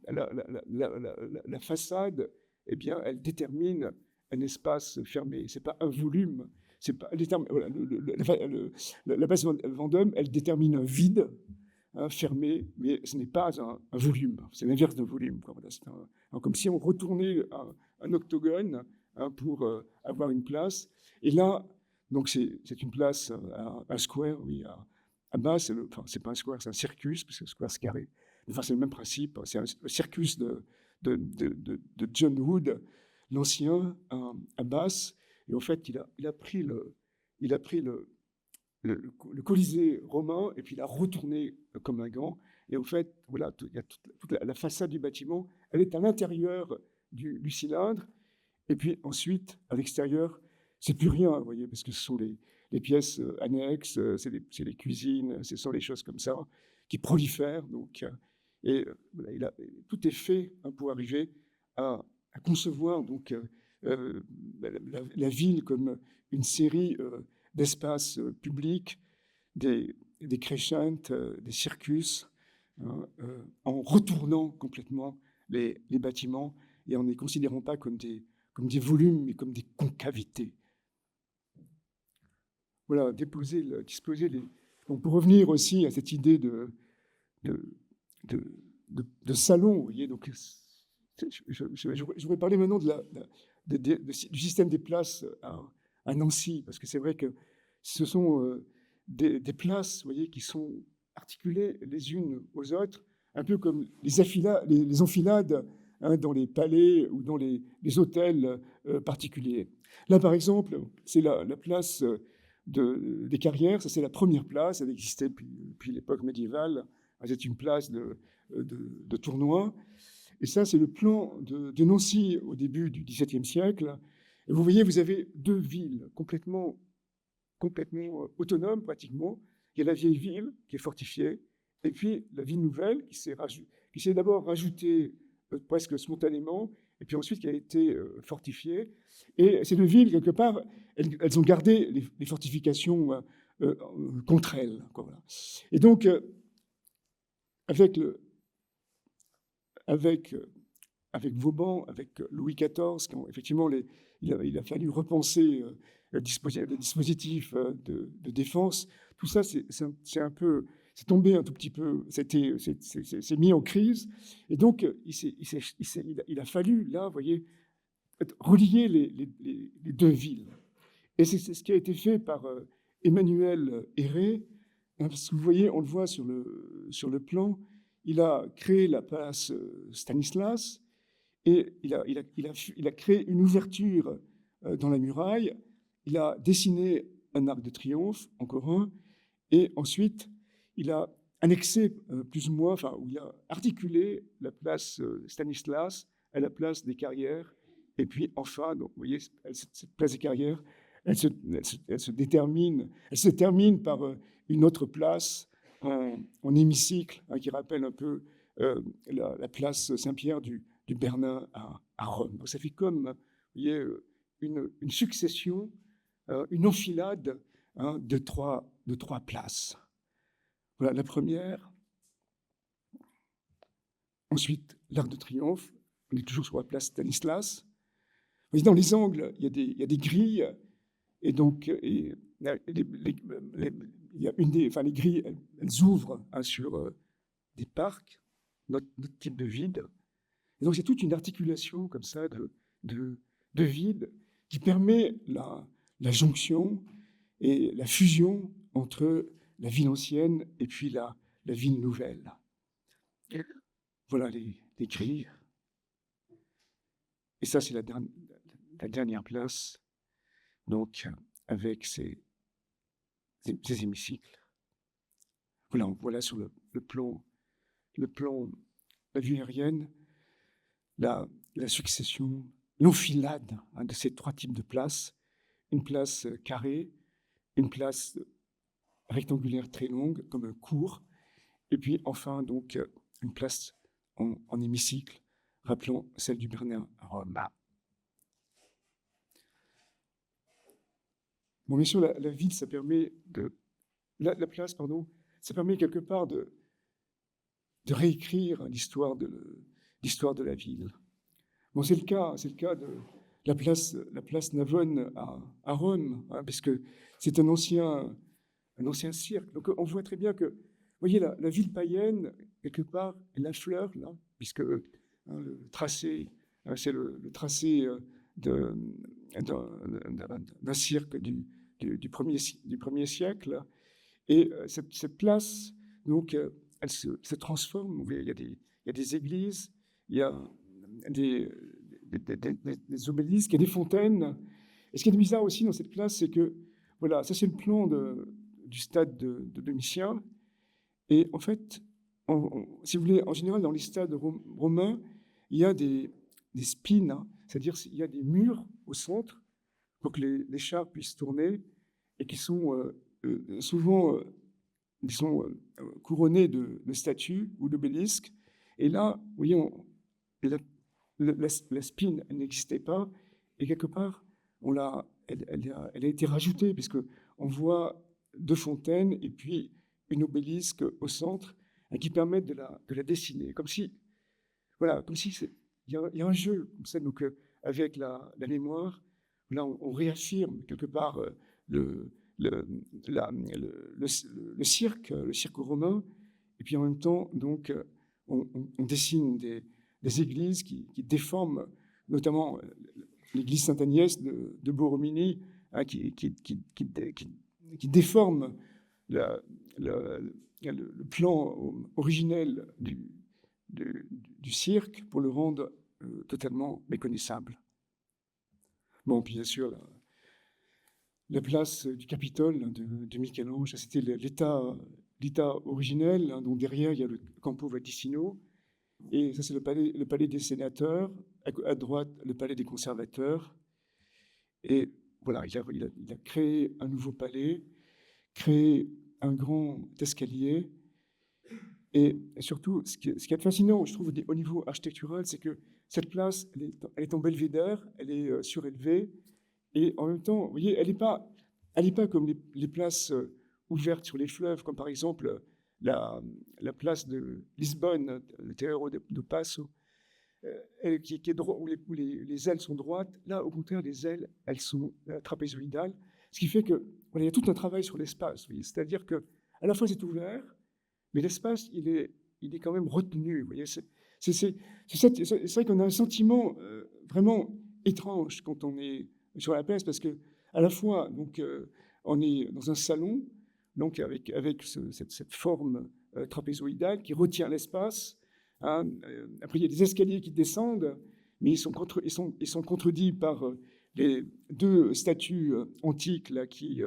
la façade, eh bien, elle détermine un espace fermé. C'est pas un volume. C'est pas, voilà, la place Vendôme, elle détermine un vide hein, fermé, mais ce n'est pas un volume. C'est l'inverse d'un volume. Quoi. Voilà, comme si on retournait un octogone hein, pour avoir une place. Et là, donc c'est une place, un square, oui, à bas, c'est pas un square, c'est un circus, parce que le square c'est carré. Enfin, c'est le même principe. C'est le circus de John Wood, l'ancien, à Basse. Et en fait, il a pris le Colisée romain et puis l'a retourné comme un gant. Et en fait, voilà, il y a toute la façade du bâtiment, elle est à l'intérieur du cylindre. Et puis ensuite, à l'extérieur, c'est plus rien, vous voyez, parce que ce sont les pièces annexes, c'est les cuisines, ce sont les choses comme ça qui prolifèrent. Donc, voilà, tout est fait pour arriver à concevoir donc la ville comme une série d'espaces publics, des créchantes, des circus, hein, en retournant complètement les bâtiments et en ne les considérant pas comme des volumes, mais comme des concavités. Voilà, disposer les... Donc pour revenir aussi à cette idée de, de salon, vous voyez, donc je voudrais parler maintenant du système des places à Nancy, parce que c'est vrai que ce sont des places, vous voyez, qui sont articulées les unes aux autres, un peu comme les enfilades, hein, dans les palais ou dans les hôtels particuliers. Là, par exemple, c'est la place des Carrières, ça c'est la première place, elle existait depuis l'époque médiévale, c'est une place de tournoi. Et ça, c'est le plan de Nancy au début du XVIIe siècle. Et vous voyez, vous avez deux villes complètement autonomes, pratiquement. Il y a la vieille ville qui est fortifiée, et puis la ville nouvelle qui s'est d'abord rajoutée presque spontanément, et puis ensuite qui a été fortifiée. Et ces deux villes, quelque part, elles ont gardé les fortifications contre elles, quoi, voilà. Et donc, avec Vauban, avec Louis XIV, quand effectivement il a fallu repenser le dispositif de défense, tout ça c'est tombé un tout petit peu, c'est mis en crise, et donc il a fallu, là, vous voyez, relier les deux villes. Et c'est ce qui a été fait par Emmanuel Héré, hein, parce que vous voyez, on le voit sur le plan, il a créé la place Stanislas, et il a créé une ouverture dans la muraille, il a dessiné un arc de triomphe, encore un, et ensuite il a annexé plus ou moins, enfin, où il a articulé la place Stanislas à la place des Carrières, et puis enfin, donc, vous voyez, cette place des Carrières, elle se termine par une autre place en hémicycle, hein, qui rappelle un peu la place Saint-Pierre du Bernin à Rome. Donc ça fait comme, vous voyez, une succession, une enfilade, hein, de trois places. Voilà la première. Ensuite, l'Arc de Triomphe. On est toujours sur la place Stanislas. Vous voyez, dans les angles, il y a des grilles, et donc il y a les grilles, elles ouvrent, hein, sur des parcs, notre type de vide. Et donc c'est toute une articulation comme ça de vide qui permet la jonction et la fusion entre la ville ancienne et puis la ville nouvelle. Voilà les grilles. Et ça, c'est la dernière place, donc avec ces hémicycles. Voilà, on voit là sur le plan, la vue aérienne, la succession, l'enfilade, hein, de ces trois types de places. Une place carrée, une place rectangulaire très longue, comme un cours, et puis enfin donc une place en hémicycle, rappelant celle du Bernin à Rome. Bon, bien sûr, la ville, ça permet la place, pardon, ça permet quelque part de réécrire l'histoire de la ville. Bon, c'est le cas de la place Navone à Rome, hein, parce que c'est un ancien cirque. Donc on voit très bien que, vous voyez, la ville païenne, quelque part, elle affleure là, puisque hein, le tracé, c'est le tracé d'un cirque du premier siècle. Et cette place, donc, elle se transforme. Vous voyez, il y a des églises, il y a des obélisques, il y a des fontaines. Et ce qui est bizarre aussi dans cette place, c'est que, voilà, ça c'est le plan du stade de Domitien. Et en fait, si vous voulez, en général, dans les stades romains, il y a des spines, hein, c'est-à-dire il y a des murs au centre pour que les chars puissent tourner et qui sont souvent disons, couronnés de statues ou d'obélisques. Et là, vous voyez, la spine, elle n'existait pas. Et quelque part, elle a été rajoutée, puisqu'on voit deux fontaines et puis une obélisque au centre qui permettent de la dessiner. Comme si, voilà, comme si il y a un jeu comme ça, donc, avec la mémoire. Là, on réaffirme quelque part le, le, le cirque romain, et puis en même temps, donc, on dessine des églises qui déforment, notamment l'église Sainte-Agnès de Borromini, hein, qui déforme le plan originel du cirque pour le rendre totalement méconnaissable. Bon, puis bien sûr, la place du Capitole de Michel-Ange, c'était l'état originel, hein, dont derrière il y a le Campo Vaticino, et ça c'est le palais des sénateurs, à droite le palais des conservateurs, et voilà, il a créé un nouveau palais, créé un grand escalier, et surtout, ce qui est fascinant, je trouve, au niveau architectural, c'est que cette place, elle est en belvédère, elle est surélevée, et en même temps, vous voyez, elle n'est pas comme les places ouvertes sur les fleuves, comme par exemple la place de Lisbonne, le Terreiro do Passo, qui est droit, où les ailes sont droites. Là, au contraire, les ailes, elles sont trapézoïdales, ce qui fait que voilà, il y a tout un travail sur l'espace. C'est-à-dire que à la fois c'est ouvert, mais l'espace, il est quand même retenu. Vous voyez, c'est vrai qu'on a un sentiment vraiment étrange quand on est sur la place, parce que à la fois, donc, on est dans un salon, donc avec cette forme trapézoïdale qui retient l'espace. Hein. Après, il y a des escaliers qui descendent, mais ils sont contredits par les deux statues antiques là, qui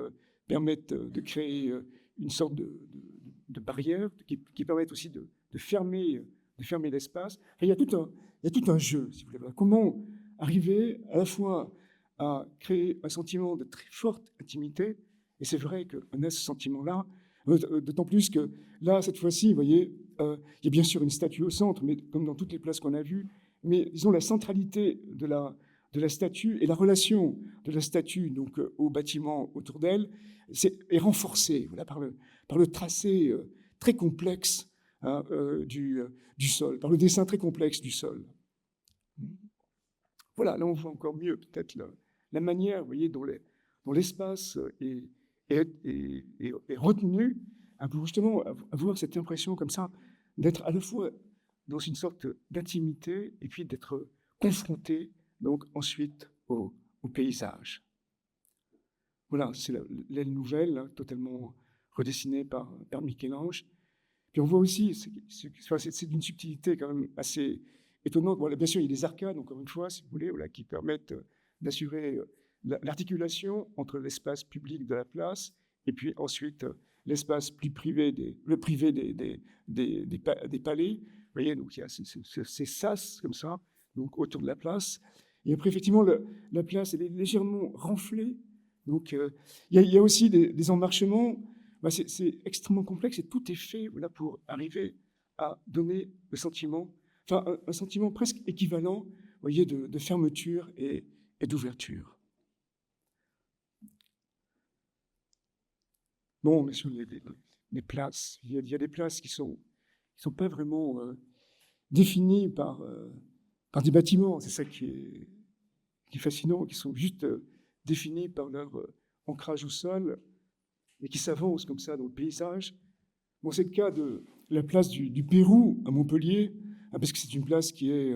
permettent de créer une sorte de barrière, qui permettent aussi de fermer l'espace. Enfin, il y a tout un jeu, si vous voulez. Comment arriver à la fois à créer un sentiment de très forte intimité, et c'est vrai qu'on a ce sentiment-là, d'autant plus que là, cette fois-ci, vous voyez, il y a bien sûr une statue au centre, mais comme dans toutes les places qu'on a vues, mais disons la centralité de la statue et la relation de la statue donc, au bâtiment autour d'elle est renforcée voilà, par le tracé très complexe hein, du sol, par le dessin très complexe du sol. Voilà, là on voit encore mieux peut-être la manière, vous voyez, dont l'espace est retenu pour justement avoir cette impression comme ça d'être à la fois dans une sorte d'intimité et puis d'être confronté donc ensuite au paysage. Voilà, c'est l'aile nouvelle, hein, totalement redessinée par Michel-Ange. Puis on voit aussi, c'est d'une subtilité quand même assez étonnante. Bon, là, bien sûr, il y a des arcades, encore une fois, si vous voulez, voilà, qui permettent d'assurer l'articulation entre l'espace public de la place et puis ensuite l'espace plus privé, le privé des palais. Vous voyez, donc il y a ces sas comme ça, donc autour de la place. Et après, effectivement, la place, elle est légèrement renflée. Donc il y a aussi des emmarchements. Ben, c'est extrêmement complexe et tout est fait voilà, pour arriver à donner le sentiment, enfin un sentiment presque équivalent, vous voyez, de fermeture et d'ouverture. Bon, bien sûr, les places, il y a des places qui sont pas vraiment définies par des bâtiments. C'est ça qui est fascinant, qui sont juste définis par leur ancrage au sol et qui s'avancent comme ça dans le paysage. Bon, c'est le cas de la place du Pérou à Montpellier, hein, parce que c'est une place qui est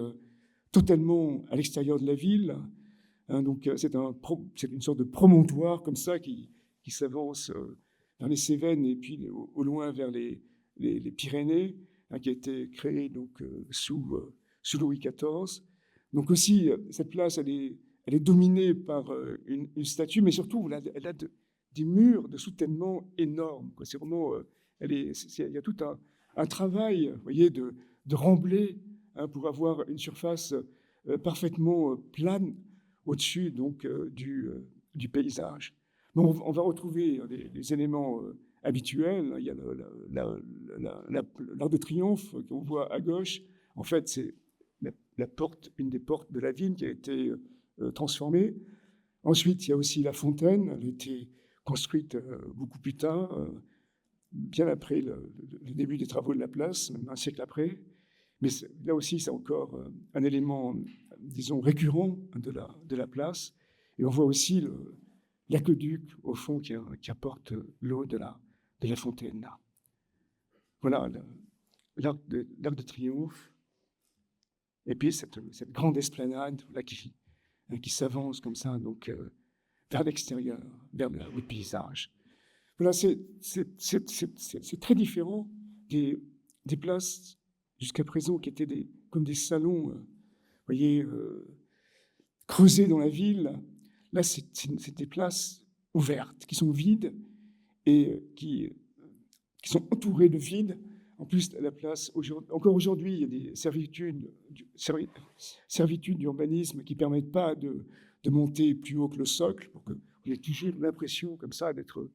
totalement à l'extérieur de la ville. Hein, donc c'est une sorte de promontoire comme ça qui s'avance vers les Cévennes et puis au loin vers les Pyrénées, hein, qui a été créé donc sous Louis XIV. Donc aussi cette place, elle est dominée par une statue, mais surtout elle a des murs de soutènement énormes, quoi. C'est vraiment, il y a tout un travail, vous voyez, de remblai, hein, pour avoir une surface parfaitement plane au-dessus donc du paysage. Bon, on va retrouver les éléments habituels. Il y a l'Arc de Triomphe qu'on voit à gauche. En fait, c'est la porte, une des portes de la ville qui a été transformée. Ensuite, il y a aussi la fontaine. Elle a été construite beaucoup plus tard, bien après le début des travaux de la place, même un siècle après. Mais là aussi, c'est encore un élément, disons, récurrent de la place. Et on voit aussi l'aqueduc, au fond, qui apporte l'eau de la fontaine. Là. Voilà l'Arc de Triomphe. Et puis cette grande esplanade là, qui s'avance comme ça, donc vers l'extérieur, vers le paysage. Voilà, c'est très différent des places jusqu'à présent qui étaient comme des salons, vous voyez, creusés dans la ville. Là, c'est des places ouvertes, qui sont vides et qui sont entourées de vide. En plus, la place, encore aujourd'hui, il y a des servitudes d'urbanisme qui ne permettent pas de monter plus haut que le socle, pour que vous ayez toujours l'impression comme ça d'être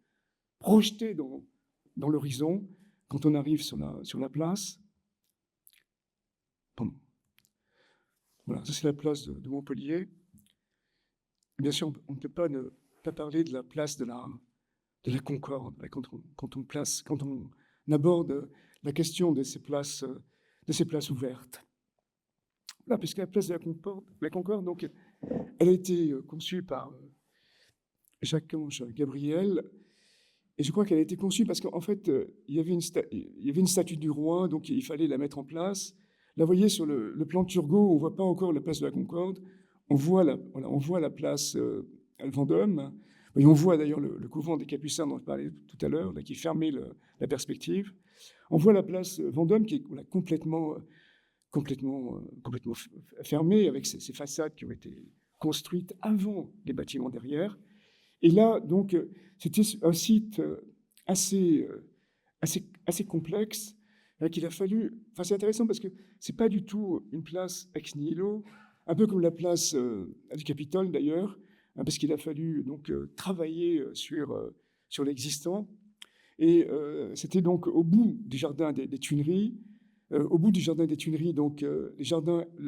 projeté dans l'horizon quand on arrive sur la place. Bon. Voilà, ça c'est la place de Montpellier. Bien sûr, on ne peut pas ne pas parler de la place de la Concorde, quand on aborde la question de ces places ouvertes. Là, puisque la place de la Concorde, donc, elle a été conçue par Jacques-Ange Gabriel, et je crois qu'elle a été conçue parce qu'en fait, il y avait une statue du roi, donc il fallait la mettre en place. Là, vous voyez, sur le plan de Turgot, on ne voit pas encore la place de la Concorde, on voit la place Vendôme. Et on voit d'ailleurs le couvent des Capucins dont je parlais tout à l'heure, qui fermait la perspective. On voit la place Vendôme qui est complètement fermée, avec ces façades qui ont été construites avant les bâtiments derrière. Et là, donc, c'était un site assez complexe qu'il a fallu. Enfin, c'est intéressant parce que c'est pas du tout une place ex nihilo, un peu comme la place du Capitole d'ailleurs, hein, parce qu'il a fallu donc travailler sur l'existant. Et c'était donc au bout du jardin des Tuileries. Au bout du jardin des Tuileries, donc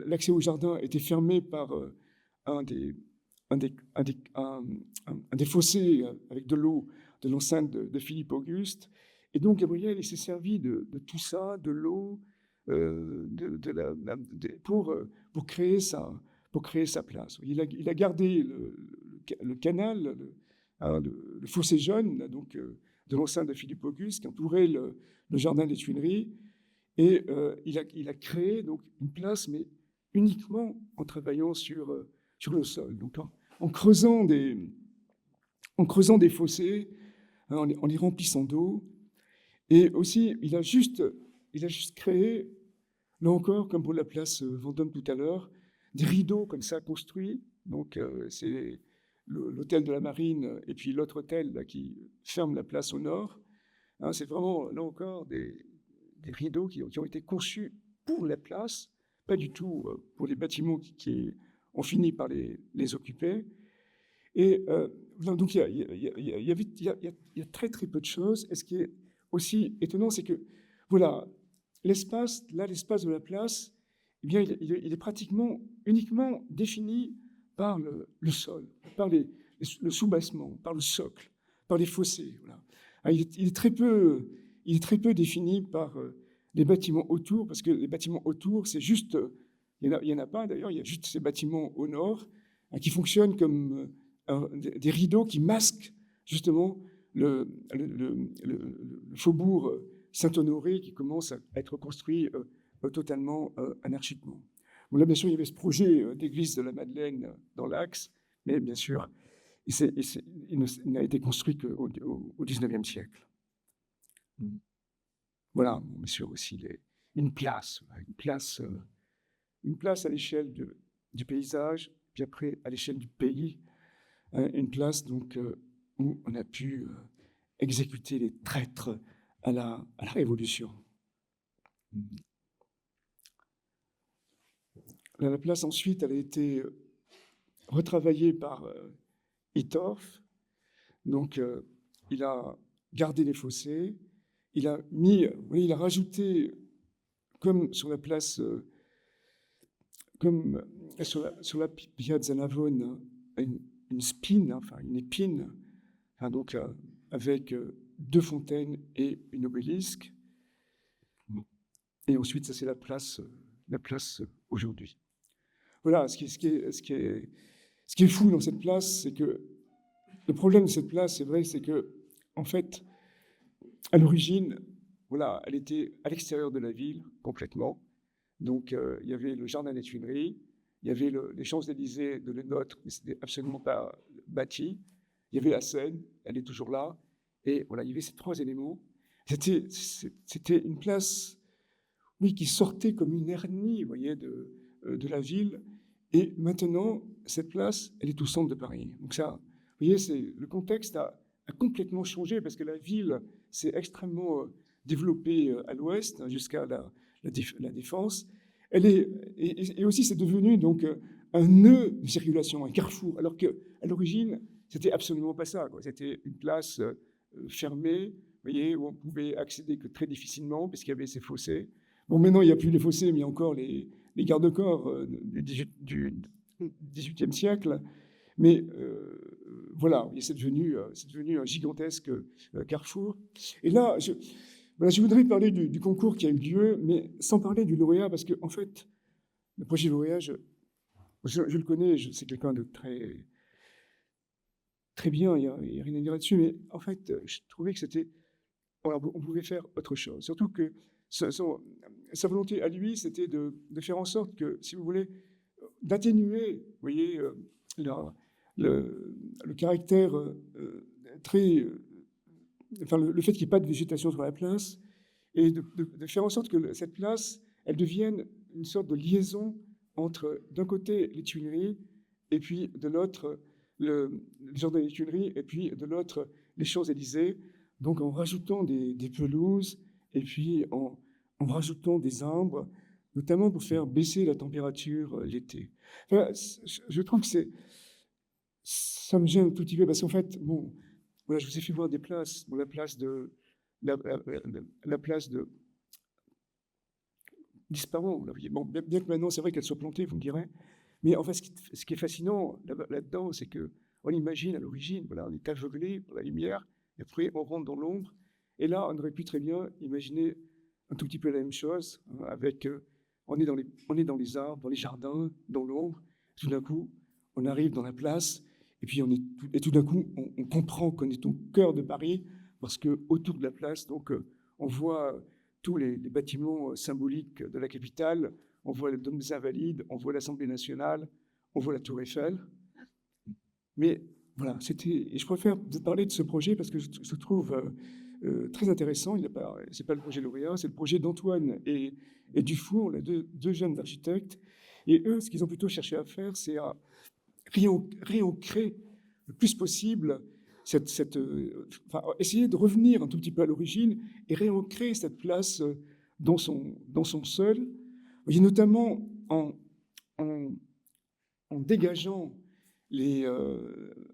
l'accès au jardin était fermé par un des fossés avec de l'eau de l'enceinte de Philippe Auguste. Et donc Gabriel, il s'est servi de tout ça, de l'eau, pour créer sa place. Il a gardé le canal, le fossé jaune, donc de l'enceinte de Philippe Auguste, qui entourait le jardin des Tuileries. Et il a créé donc une place, mais uniquement en travaillant sur le sol. Donc en creusant des fossés, hein, en les remplissant d'eau. Et aussi, il a juste créé, là encore, comme pour la place Vendôme tout à l'heure, des rideaux comme ça construits. Donc c'est l'hôtel de la Marine et puis l'autre hôtel là, qui ferme la place au nord. Hein, c'est vraiment, là encore, des rideaux qui ont été conçus pour la place, pas du tout pour les bâtiments qui ont fini par les occuper. Et donc il y a très très peu de choses. Et ce qui est aussi étonnant, c'est que voilà, l'espace de la place, eh bien, il est pratiquement uniquement défini par le sol, par le soubassement, par le socle, par les fossés. Voilà. Il est très peu défini par les bâtiments autour, parce que les bâtiments autour, c'est juste, il y en a pas d'ailleurs, il y a juste ces bâtiments au nord qui fonctionnent comme des rideaux qui masquent justement le faubourg Saint-Honoré qui commence à être construit totalement anarchiquement. Bon, là, bien sûr, il y avait ce projet d'église de la Madeleine dans l'Axe, mais bien sûr, il n'a été construit qu'au XIXe siècle. Voilà, bien sûr, aussi une place à l'échelle du paysage, puis après à l'échelle du pays, une place donc où on a pu exécuter les traîtres à la Révolution. La place, ensuite, elle a été retravaillée par Hittorf. Donc, il a gardé les fossés, il a rajouté, comme sur la place, comme sur la Piazza Navone, une spine, enfin une épine, hein, donc avec 2 fontaines et une obélisque. Et ensuite, ça c'est la place aujourd'hui. Voilà, ce qui est fou dans cette place, c'est que le problème de cette place, c'est vrai, c'est que, en fait, à l'origine, voilà, elle était à l'extérieur de la ville, complètement. Donc, il y avait le jardin des Tuileries, il y avait les Champs-Élysées de Le Nôtre, mais ce n'était absolument pas bâti. Il y avait la Seine, elle est toujours là. Et voilà, il y avait ces 3 éléments. C'était une place, oui, qui sortait comme une hernie, vous voyez, de la ville. Et maintenant, cette place, elle est au centre de Paris. Donc ça, vous voyez, le contexte a complètement changé parce que la ville s'est extrêmement développée à l'ouest jusqu'à la Défense. Et aussi, c'est devenu donc un nœud de circulation, un carrefour, alors qu'à l'origine, c'était absolument pas ça, quoi. C'était une place fermée, vous voyez, où on pouvait accéder que très difficilement parce qu'il y avait ces fossés. Bon, maintenant, il n'y a plus les fossés, mais il y a encore les garde-corps du XVIIIe siècle. Mais voilà, c'est devenu un gigantesque carrefour. Et là, je voudrais parler du concours qui a eu lieu, mais sans parler du lauréat, parce qu'en fait, le projet lauréat, je le connais, c'est quelqu'un de très bien, il n'y a rien à dire là-dessus, mais en fait, je trouvais que on pouvait faire autre chose. Surtout que sa volonté à lui, c'était de faire en sorte que, si vous voulez, d'atténuer, vous voyez, le caractère très... enfin, le fait qu'il n'y ait pas de végétation sur la place, et de faire en sorte que cette place, elle devienne une sorte de liaison entre, d'un côté, les Tuileries, et puis de l'autre, le jardin des Tuileries, et puis de l'autre, les Champs-Élysées, donc en rajoutant des pelouses, et puis en rajoutant des arbres, notamment pour faire baisser la température l'été. Enfin, je trouve que ça me gêne un tout petit peu, parce qu'en fait, bon, voilà, je vous ai fait voir des places, bon, la place de Disparon, bon, bien que maintenant, c'est vrai qu'elle soit plantée, vous me direz, mais en fait, ce qui est fascinant là-dedans, c'est qu'on imagine à l'origine, voilà, on est aveuglé par la lumière, et après, on rentre dans l'ombre, et là, on aurait pu très bien imaginer un tout petit peu la même chose, hein, avec, on est dans les arbres, dans les jardins, dans l'ombre, tout d'un coup, on arrive dans la place, et puis tout d'un coup, on comprend qu'on est au cœur de Paris, parce que autour de la place, donc, on voit tous les bâtiments symboliques de la capitale, on voit le Dôme des Invalides, on voit l'Assemblée nationale, on voit la Tour Eiffel. Mais voilà, et je préfère vous parler de ce projet parce que je trouve très intéressant. C'est pas le projet lauréat, c'est le projet d'Antoine et Dufour, les deux jeunes architectes. Et eux, ce qu'ils ont plutôt cherché à faire, c'est à réancrer le plus possible essayer de revenir un tout petit peu à l'origine et réancrer cette place dans son sol. Vous voyez, notamment en dégageant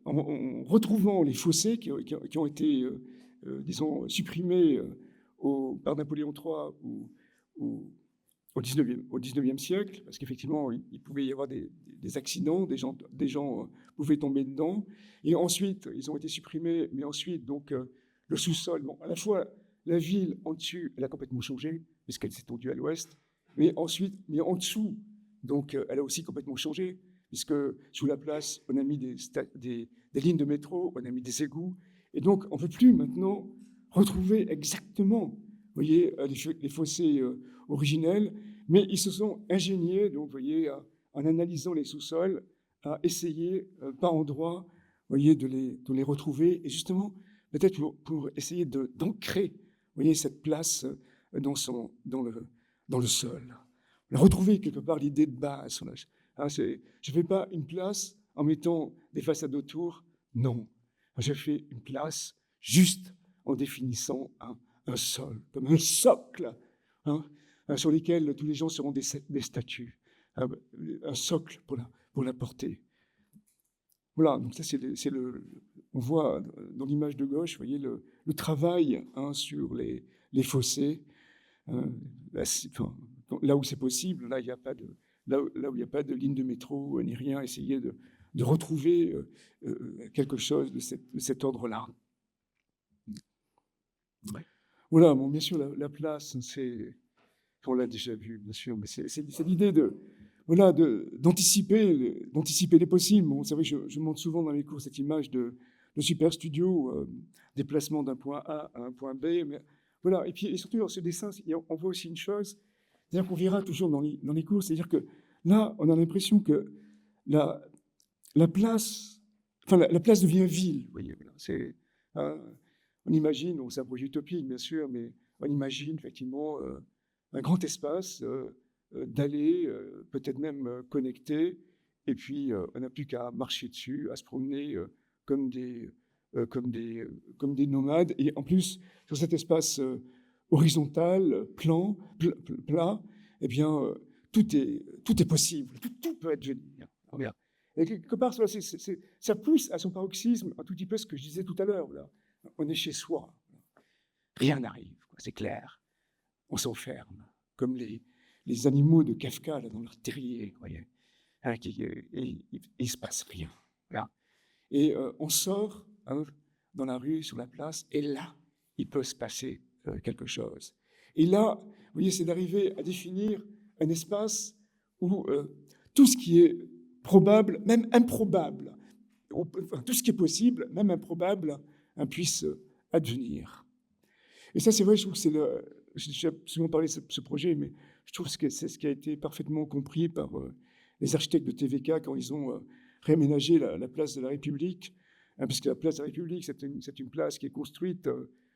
en retrouvant les fossés qui ont été, disons, supprimés par Napoléon III au 19e siècle, parce qu'effectivement, il pouvait y avoir des accidents, des gens pouvaient tomber dedans. Et ensuite, ils ont été supprimés, mais ensuite, donc, le sous-sol, bon, à la fois, la ville en dessus, elle a complètement changé, puisqu'elle s'est tendue à l'ouest, mais en dessous, donc, elle a aussi complètement changé, puisque sous la place, on a mis des lignes de métro, on a mis des égouts, et donc, on ne peut plus maintenant retrouver exactement, vous voyez, les fossés originels, mais ils se sont ingéniés, donc, vous voyez, en analysant les sous-sols, à essayer par endroits, vous voyez, de les retrouver, et justement, peut-être pour essayer d'ancrer, vous voyez, cette place dans le sol. Retrouver quelque part l'idée de base. Hein, je ne fais pas une place en mettant des façades autour, non. J'ai fait une place juste en définissant un sol, comme un socle, hein, sur lequel tous les gens seront des statues, un socle pour la porter. Voilà, donc ça on voit dans l'image de gauche, vous voyez le travail sur les fossés, là où c'est possible, là où il n'y a pas de ligne de métro ni rien, essayer de retrouver quelque chose de cet ordre-là. Voilà, bon, bien sûr, la place, on l'a déjà vu, bien sûr, mais c'est l'idée d'anticiper les possibles. Bon, c'est vrai que je montre souvent dans les cours cette image de super studio, déplacement d'un point A à un point B. Mais voilà, et surtout dans ce dessin, on voit aussi une chose, c'est-à-dire qu'on verra toujours dans les cours, c'est-à-dire que là, on a l'impression que la place, la place devient ville. Vous voyez, voilà, on imagine, c'est un projet utopique, bien sûr, mais on imagine effectivement un grand espace d'aller, peut-être même connecté, et puis on n'a plus qu'à marcher dessus, à se promener comme des nomades. Et en plus, sur cet espace horizontal, plat, eh bien, tout est possible, tout peut être génial. Regarde. Et quelque part, ça pousse à son paroxysme un tout petit peu ce que je disais tout à l'heure. On est chez soi, rien n'arrive, c'est clair. On s'enferme, comme les animaux de Kafka là, dans leur terrier, vous voyez. Il ne se passe rien. Voilà. Et on sort dans la rue, sur la place, et là, il peut se passer quelque chose. Et là, vous voyez, c'est d'arriver à définir un espace où tout ce qui est probable, même improbable, tout ce qui est possible, même improbable, puisse advenir. Et ça, c'est vrai, je trouve que j'ai souvent parlé de ce projet, mais je trouve que c'est ce qui a été parfaitement compris par les architectes de TVK quand ils ont réaménagé la place de la République, parce que la place de la République, c'est une place qui est construite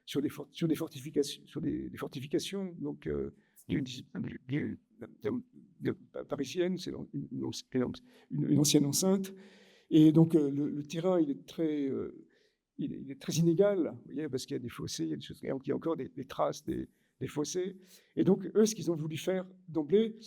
sur des fortifications, donc parisienne, c'est une ancienne enceinte, et donc le terrain, il est très inégal, vous voyez, parce qu'il y a des fossés, il y a des choses, il y a encore des traces des fossés. Et donc, eux, ce qu'ils ont voulu faire d'emblée,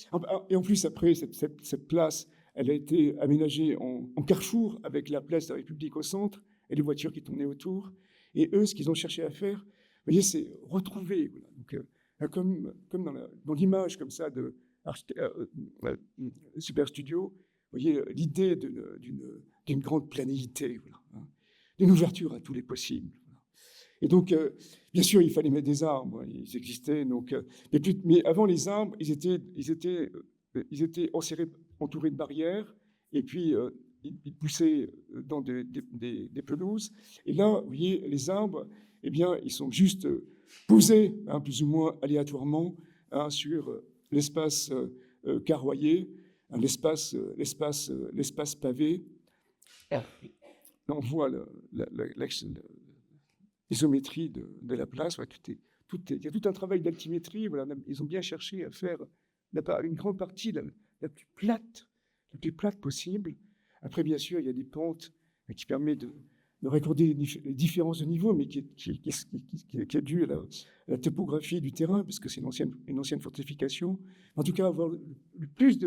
et en plus, après, cette place, elle a été aménagée en carrefour avec la place de la République au centre et les voitures qui tournaient autour. Et eux, ce qu'ils ont cherché à faire, vous voyez, c'est retrouver, voilà. Donc, comme dans l'image comme ça de Super Studio, vous voyez, l'idée d'une grande planéité, voilà, d'une ouverture à tous les possibles. Et donc, bien sûr, il fallait mettre des arbres, ils existaient. Donc, mais avant les arbres, ils étaient entourés de barrières, et puis ils poussaient dans des pelouses. Et là, vous voyez, les arbres, eh bien, ils sont juste posés, plus ou moins aléatoirement, sur l'espace carroyé, l'espace pavé. On voit l'isométrie de la place. Ouais, il y a tout un travail d'altimétrie. Voilà, ils ont bien cherché à faire une grande partie la plus plate possible. Après, bien sûr, il y a des pentes qui permettent de raccorder les différences de niveau, mais qui est due à la topographie du terrain, parce que c'est une ancienne fortification. En tout cas, avoir le plus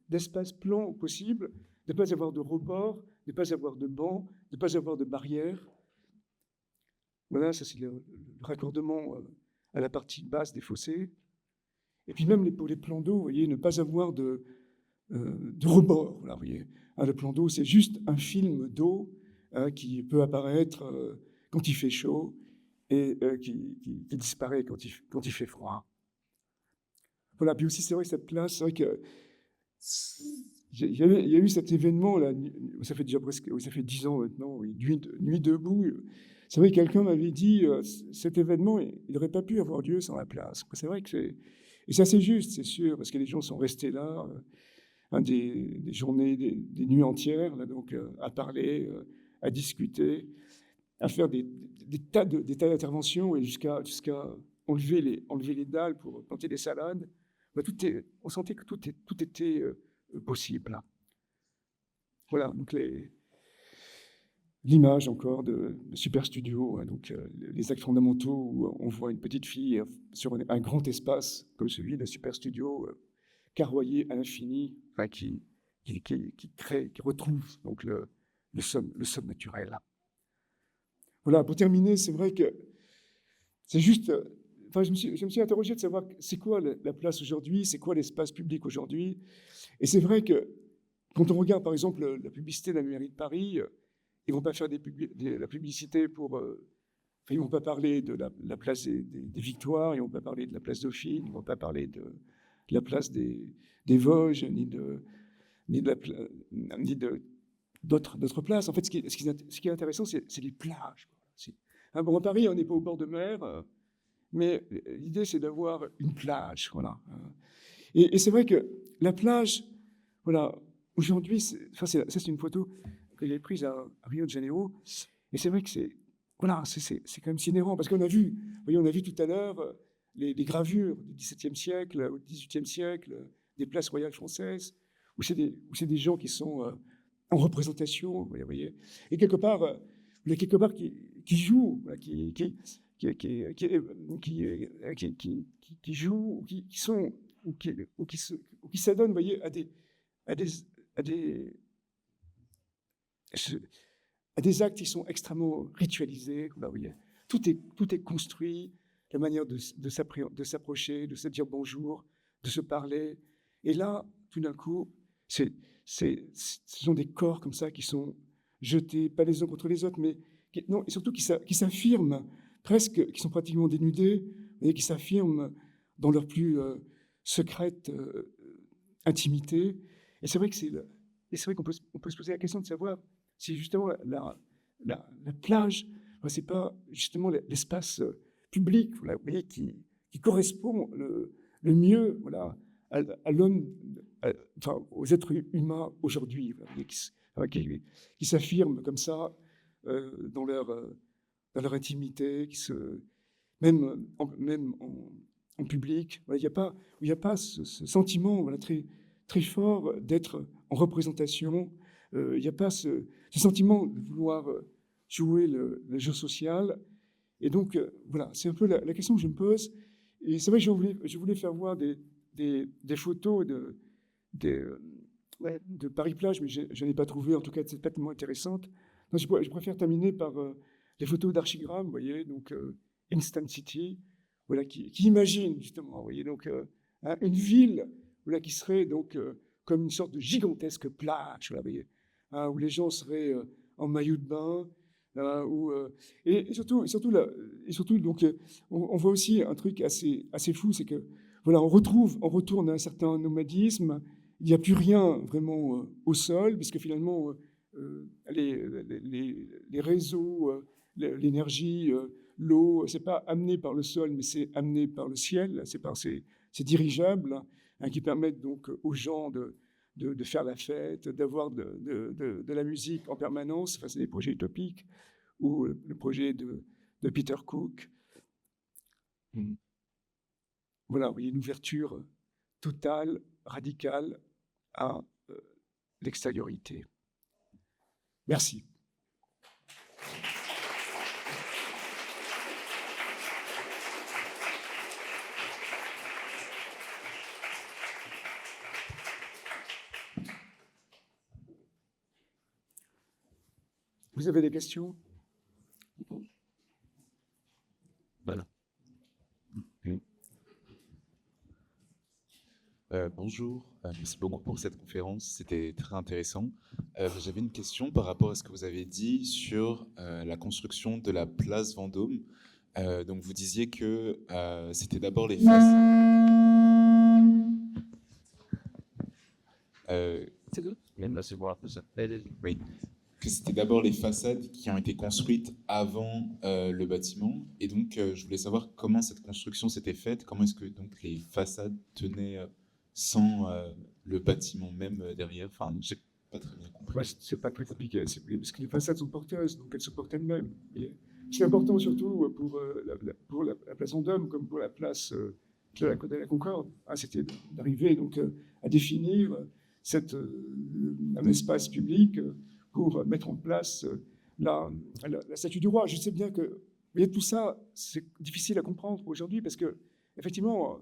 d'espace plan possible, de ne pas avoir de rebord, de ne pas avoir de banc, de ne pas avoir de barrière. Voilà, ça c'est le raccordement à la partie basse des fossés. Et puis même pour les plans d'eau, vous voyez, ne pas avoir de rebord. Voilà, vous voyez. Le plan d'eau, c'est juste un film d'eau qui peut apparaître quand il fait chaud et qui disparaît quand il fait froid. Voilà, puis aussi c'est vrai cette place, c'est vrai que il y a eu cet événement là, ça fait 10 ans maintenant, oui, Nuit debout. C'est vrai que quelqu'un m'avait dit cet événement, il n'aurait pas pu avoir lieu sans la place. C'est vrai que et c'est assez juste, c'est sûr, parce que les gens sont restés là des journées, des nuits entières, là, donc à parler, à discuter, à faire des tas d'interventions et jusqu'à enlever les dalles pour planter des salades. Bah, on sentait que tout était possible. Voilà, donc l'image encore de Super Studio, hein, donc les actes fondamentaux où on voit une petite fille sur un grand espace comme celui de Super Studio, carroyé à l'infini, enfin, qui crée, qui retrouve donc le somme naturel. Voilà, pour terminer, c'est vrai que c'est juste. Enfin, je me suis interrogé de savoir c'est quoi la place aujourd'hui, c'est quoi l'espace public aujourd'hui. Et c'est vrai que quand on regarde par exemple la publicité de la mairie de Paris, ils vont pas faire la publicité pour. Enfin, ils vont pas parler de la place des Victoires, ils vont pas parler de la place Dauphine, ils vont pas parler de la place des Vosges, ni de d'autres places. En fait, ce qui est intéressant, c'est les plages. Bon, à Paris, on n'est pas au bord de mer, mais l'idée, c'est d'avoir une plage. Voilà. Et c'est vrai que la plage, voilà, aujourd'hui, c'est une photo que j'ai prise à Rio de Janeiro, et c'est vrai que c'est quand même sidérant, parce qu'on a vu, on a vu tout à l'heure les gravures du XVIIe siècle au XVIIIe siècle, des places royales françaises, où c'est des gens qui sont en représentation, vous voyez, et quelque part, qui jouent, qui jouent, qui s'adonnent, vous voyez, à des, à des, à des actes qui sont extrêmement ritualisés. Vous voyez. Tout est construit, la manière de s'approcher, de se dire bonjour, de se parler. Et là, tout d'un coup, ce sont des corps comme ça qui sont jetés, pas les uns contre les autres, mais et surtout qui s'affirment presque, qui sont pratiquement dénudés, et qui s'affirment dans leur plus secrète intimité. Et c'est vrai qu'on peut se poser la question de savoir si justement la plage, c'est pas justement l'espace public, voilà, vous voyez, qui correspond le mieux, voilà, à l'homme, enfin, aux êtres humains aujourd'hui, voilà, qui s'affirment comme ça dans leur intimité, même en public. Voilà, il n'y a pas ce sentiment, voilà, très, très fort d'être en représentation. Il n'y a pas ce sentiment de vouloir jouer le jeu social. Et donc, voilà, c'est un peu la question que je me pose. Et c'est vrai que je voulais faire voir des photos de Paris-Plage, mais je n'ai pas trouvé, en tout cas, c'est pas tellement intéressante. Donc, je préfère terminer par les photos d'Archigram, vous voyez, donc Instant City, voilà, qui imagine, justement, vous voyez, donc une ville, voilà, qui serait donc comme une sorte de gigantesque plage, voilà, vous voyez, hein, où les gens seraient en maillot de bain, et surtout donc, on voit aussi un truc assez fou, c'est que voilà, on retourne à un certain nomadisme. Il n'y a plus rien vraiment au sol, puisque finalement les réseaux, l'énergie, l'eau, c'est pas amené par le sol, mais c'est amené par le ciel. C'est par ces dirigeables hein, qui permettent donc aux gens de faire la fête, d'avoir de la musique en permanence. Enfin, c'est des projets utopiques, ou le projet de Peter Cook. Voilà, vous voyez, une ouverture totale, radicale à l'extériorité. Merci. Vous avez des questions? Voilà. Bonjour, merci beaucoup pour cette conférence, c'était très intéressant. J'avais une question par rapport à ce que vous avez dit sur la construction de la place Vendôme. Donc vous disiez que c'était d'abord les façades. Oui. Que c'était d'abord les façades qui ont été construites avant le bâtiment. Et donc, je voulais savoir comment cette construction s'était faite, comment est-ce que donc, les façades tenaient sans le bâtiment même derrière. Enfin, j'ai pas très bien compris. Ouais, c'est pas très compliqué, parce que les façades sont porteuses, donc elles se portent elles-mêmes. C'est important surtout pour la place Vendôme, comme pour la place de la Côte de la Concorde. Hein, c'était d'arriver donc à définir un espace public pour mettre en place la statue du roi. Je sais bien que mais tout ça, c'est difficile à comprendre aujourd'hui parce que, effectivement,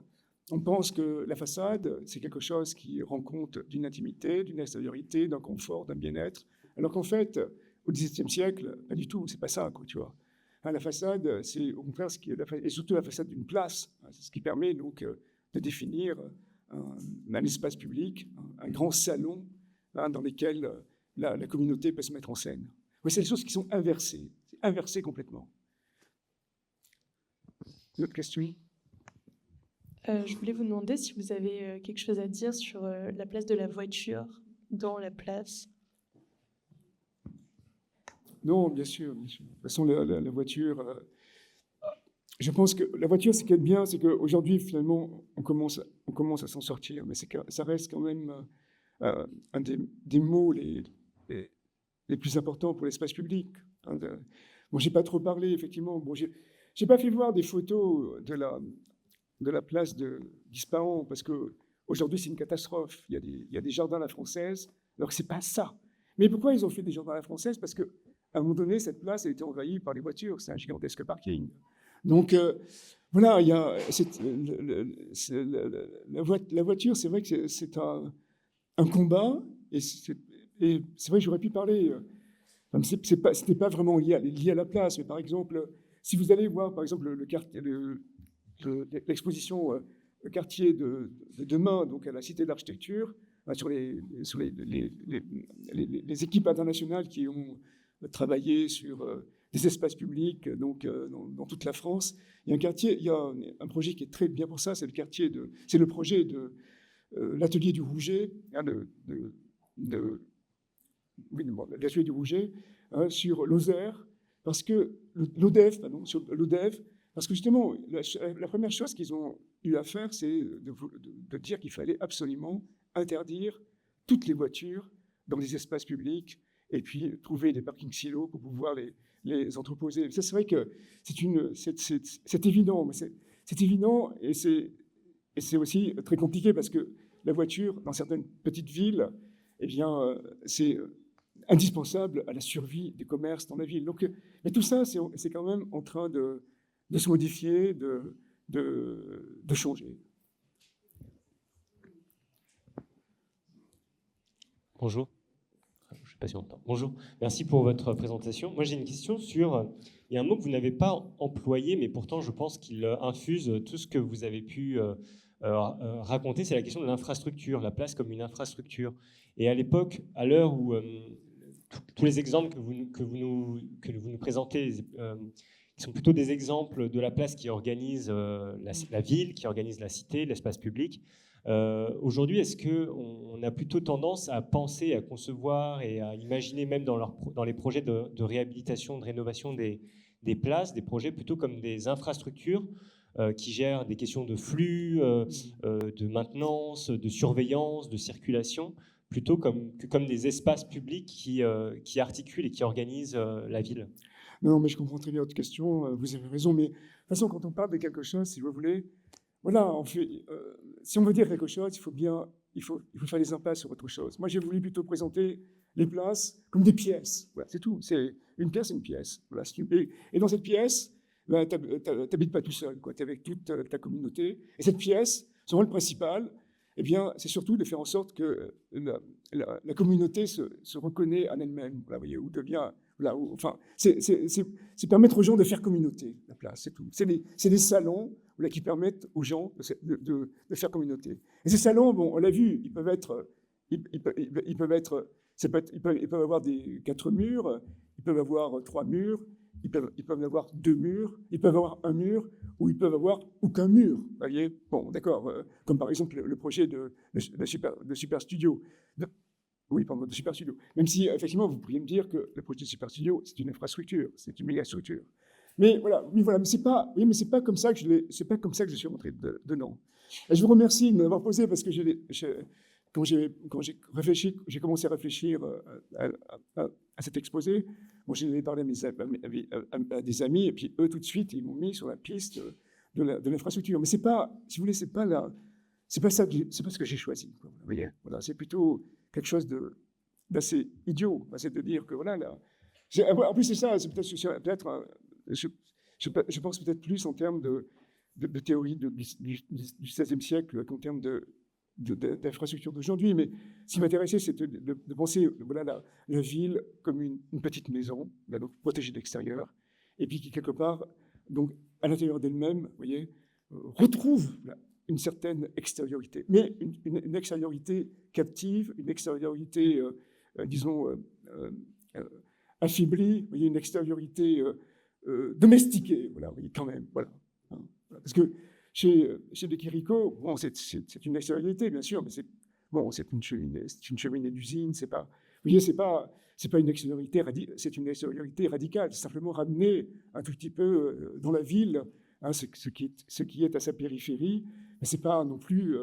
on pense que la façade, c'est quelque chose qui rend compte d'une intimité, d'une extériorité, d'un confort, d'un bien-être, alors qu'en fait, au XVIIe siècle, pas du tout, c'est pas ça, quoi, tu vois. La façade, c'est au contraire et surtout la façade d'une place. C'est ce qui permet donc de définir un espace public, un grand salon dans lequel la communauté peut se mettre en scène. Oui, c'est des choses qui sont inversées complètement. Une autre question? Je voulais vous demander si vous avez quelque chose à dire sur la place de la voiture dans la place. Non, bien sûr, bien sûr. De toute façon, la voiture, je pense que la voiture, ce qui est bien, c'est qu'aujourd'hui, finalement, on commence à s'en sortir, mais ça reste quand même un des mots les plus importants pour l'espace public. Bon, j'ai pas trop parlé, effectivement. Bon, j'ai pas fait voir des photos de la place d'Ispahan, parce qu'aujourd'hui, c'est une catastrophe. Il y a des jardins à la française, alors que c'est pas ça. Mais pourquoi ils ont fait des jardins à la française? Parce qu'à un moment donné, cette place a été envahie par les voitures. C'est un gigantesque parking. Donc, voilà, il y a la voiture, c'est vrai que c'est un combat, et c'est vrai que j'aurais pu parler. C'était pas vraiment lié à la place, mais par exemple, si vous allez voir, par exemple, l'exposition le quartier de demain, donc à la Cité de l'Architecture, sur les équipes internationales qui ont travaillé sur des espaces publics donc, dans toute la France. Il y a un projet qui est très bien pour ça, c'est le projet de l'atelier du Rouget, l'atelier du Rouget sur Lozère, parce que l'ODEV, parce que justement, la première chose qu'ils ont eu à faire, c'est de dire qu'il fallait absolument interdire toutes les voitures dans les espaces publics et puis trouver des parkings silos pour pouvoir les entreposer. Ça, c'est vrai que c'est évident, mais c'est évident et c'est aussi très compliqué parce que la voiture, dans certaines petites villes, eh bien, c'est indispensable à la survie des commerces dans la ville. Donc, mais tout ça, c'est quand même en train de se modifier, de changer. Bonjour. Je ne sais pas si on entend. Bonjour. Merci pour votre présentation. Moi, j'ai une question sur... Il y a un mot que vous n'avez pas employé, mais pourtant, je pense qu'il infuse tout ce que vous avez pu raconter. C'est la question de l'infrastructure, la place comme une infrastructure. Et à l'époque, à l'heure où tous les exemples que vous nous présentez, qui sont plutôt des exemples de la place qui organise la ville, qui organise la cité, l'espace public. Aujourd'hui, est-ce qu'on a plutôt tendance à penser, à concevoir et à imaginer même dans les projets de réhabilitation, de rénovation des places, des projets plutôt comme des infrastructures qui gèrent des questions de flux, de maintenance, de surveillance, de circulation, plutôt comme des espaces publics qui articulent et qui organisent la ville? Non, mais je comprends très bien votre question, vous avez raison, mais de toute façon, quand on parle de quelque chose, si vous voulez, voilà, si on veut dire quelque chose, il faut faire des impasses sur autre chose. Moi, j'ai voulu plutôt présenter les places comme des pièces. Voilà, c'est tout. C'est une pièce, c'est une pièce. Voilà, et dans cette pièce, ben, tu n'habites pas tout seul, tu es avec toute ta communauté. Et cette pièce, son rôle principal, eh bien, c'est surtout de faire en sorte que la communauté se reconnaît en elle-même, voilà, voyez, ou devient... Là, enfin, c'est permettre aux gens de faire communauté, la place, c'est tout. C'est des salons là, qui permettent aux gens de faire communauté. Et ces salons, bon, on l'a vu, ils peuvent avoir 4 murs, ils peuvent avoir 3 murs, ils peuvent avoir 2 murs, ils peuvent avoir un mur, ou ils peuvent avoir aucun mur. Vous voyez, bon, d'accord, comme par exemple le projet de Super Studio. Oui, pardon, de Super Studio. Même si, effectivement, vous pourriez me dire que le projet de Super Studio, c'est une infrastructure, c'est une méga structure. Mais voilà, mais c'est pas comme ça que je suis rentré dedans. Et je vous remercie de m'avoir posé parce que quand j'ai commencé à réfléchir à cet exposé, bon, j'en ai parlé à des amis et puis eux tout de suite ils m'ont mis sur la piste de l'infrastructure. Mais c'est pas, si vous voulez, c'est pas ce que j'ai choisi. Quoi, vous voyez, voilà, c'est plutôt quelque chose d'assez idiot, c'est de dire que voilà, En plus, c'est ça, c'est peut-être je pense peut-être plus en termes de théorie du XVIe siècle qu'en termes d'infrastructure d'aujourd'hui. Mais ce qui m'intéressait, c'était de penser voilà, la ville comme une petite maison, là, donc protégée de l'extérieur, et puis qui, quelque part, donc, à l'intérieur d'elle-même, vous voyez, retrouve là, une certaine extériorité, mais une extériorité captive, une extériorité, disons, affaiblie, vous voyez, une extériorité domestiquée, voilà, vous voyez, quand même, voilà. Hein, parce que chez De Chirico, bon, c'est une extériorité, bien sûr, mais c'est une cheminée d'usine, c'est pas, vous voyez, c'est pas une extériorité, c'est une extériorité radicale, c'est simplement ramener un tout petit peu dans la ville, hein, ce qui est à sa périphérie, mais c'est pas non plus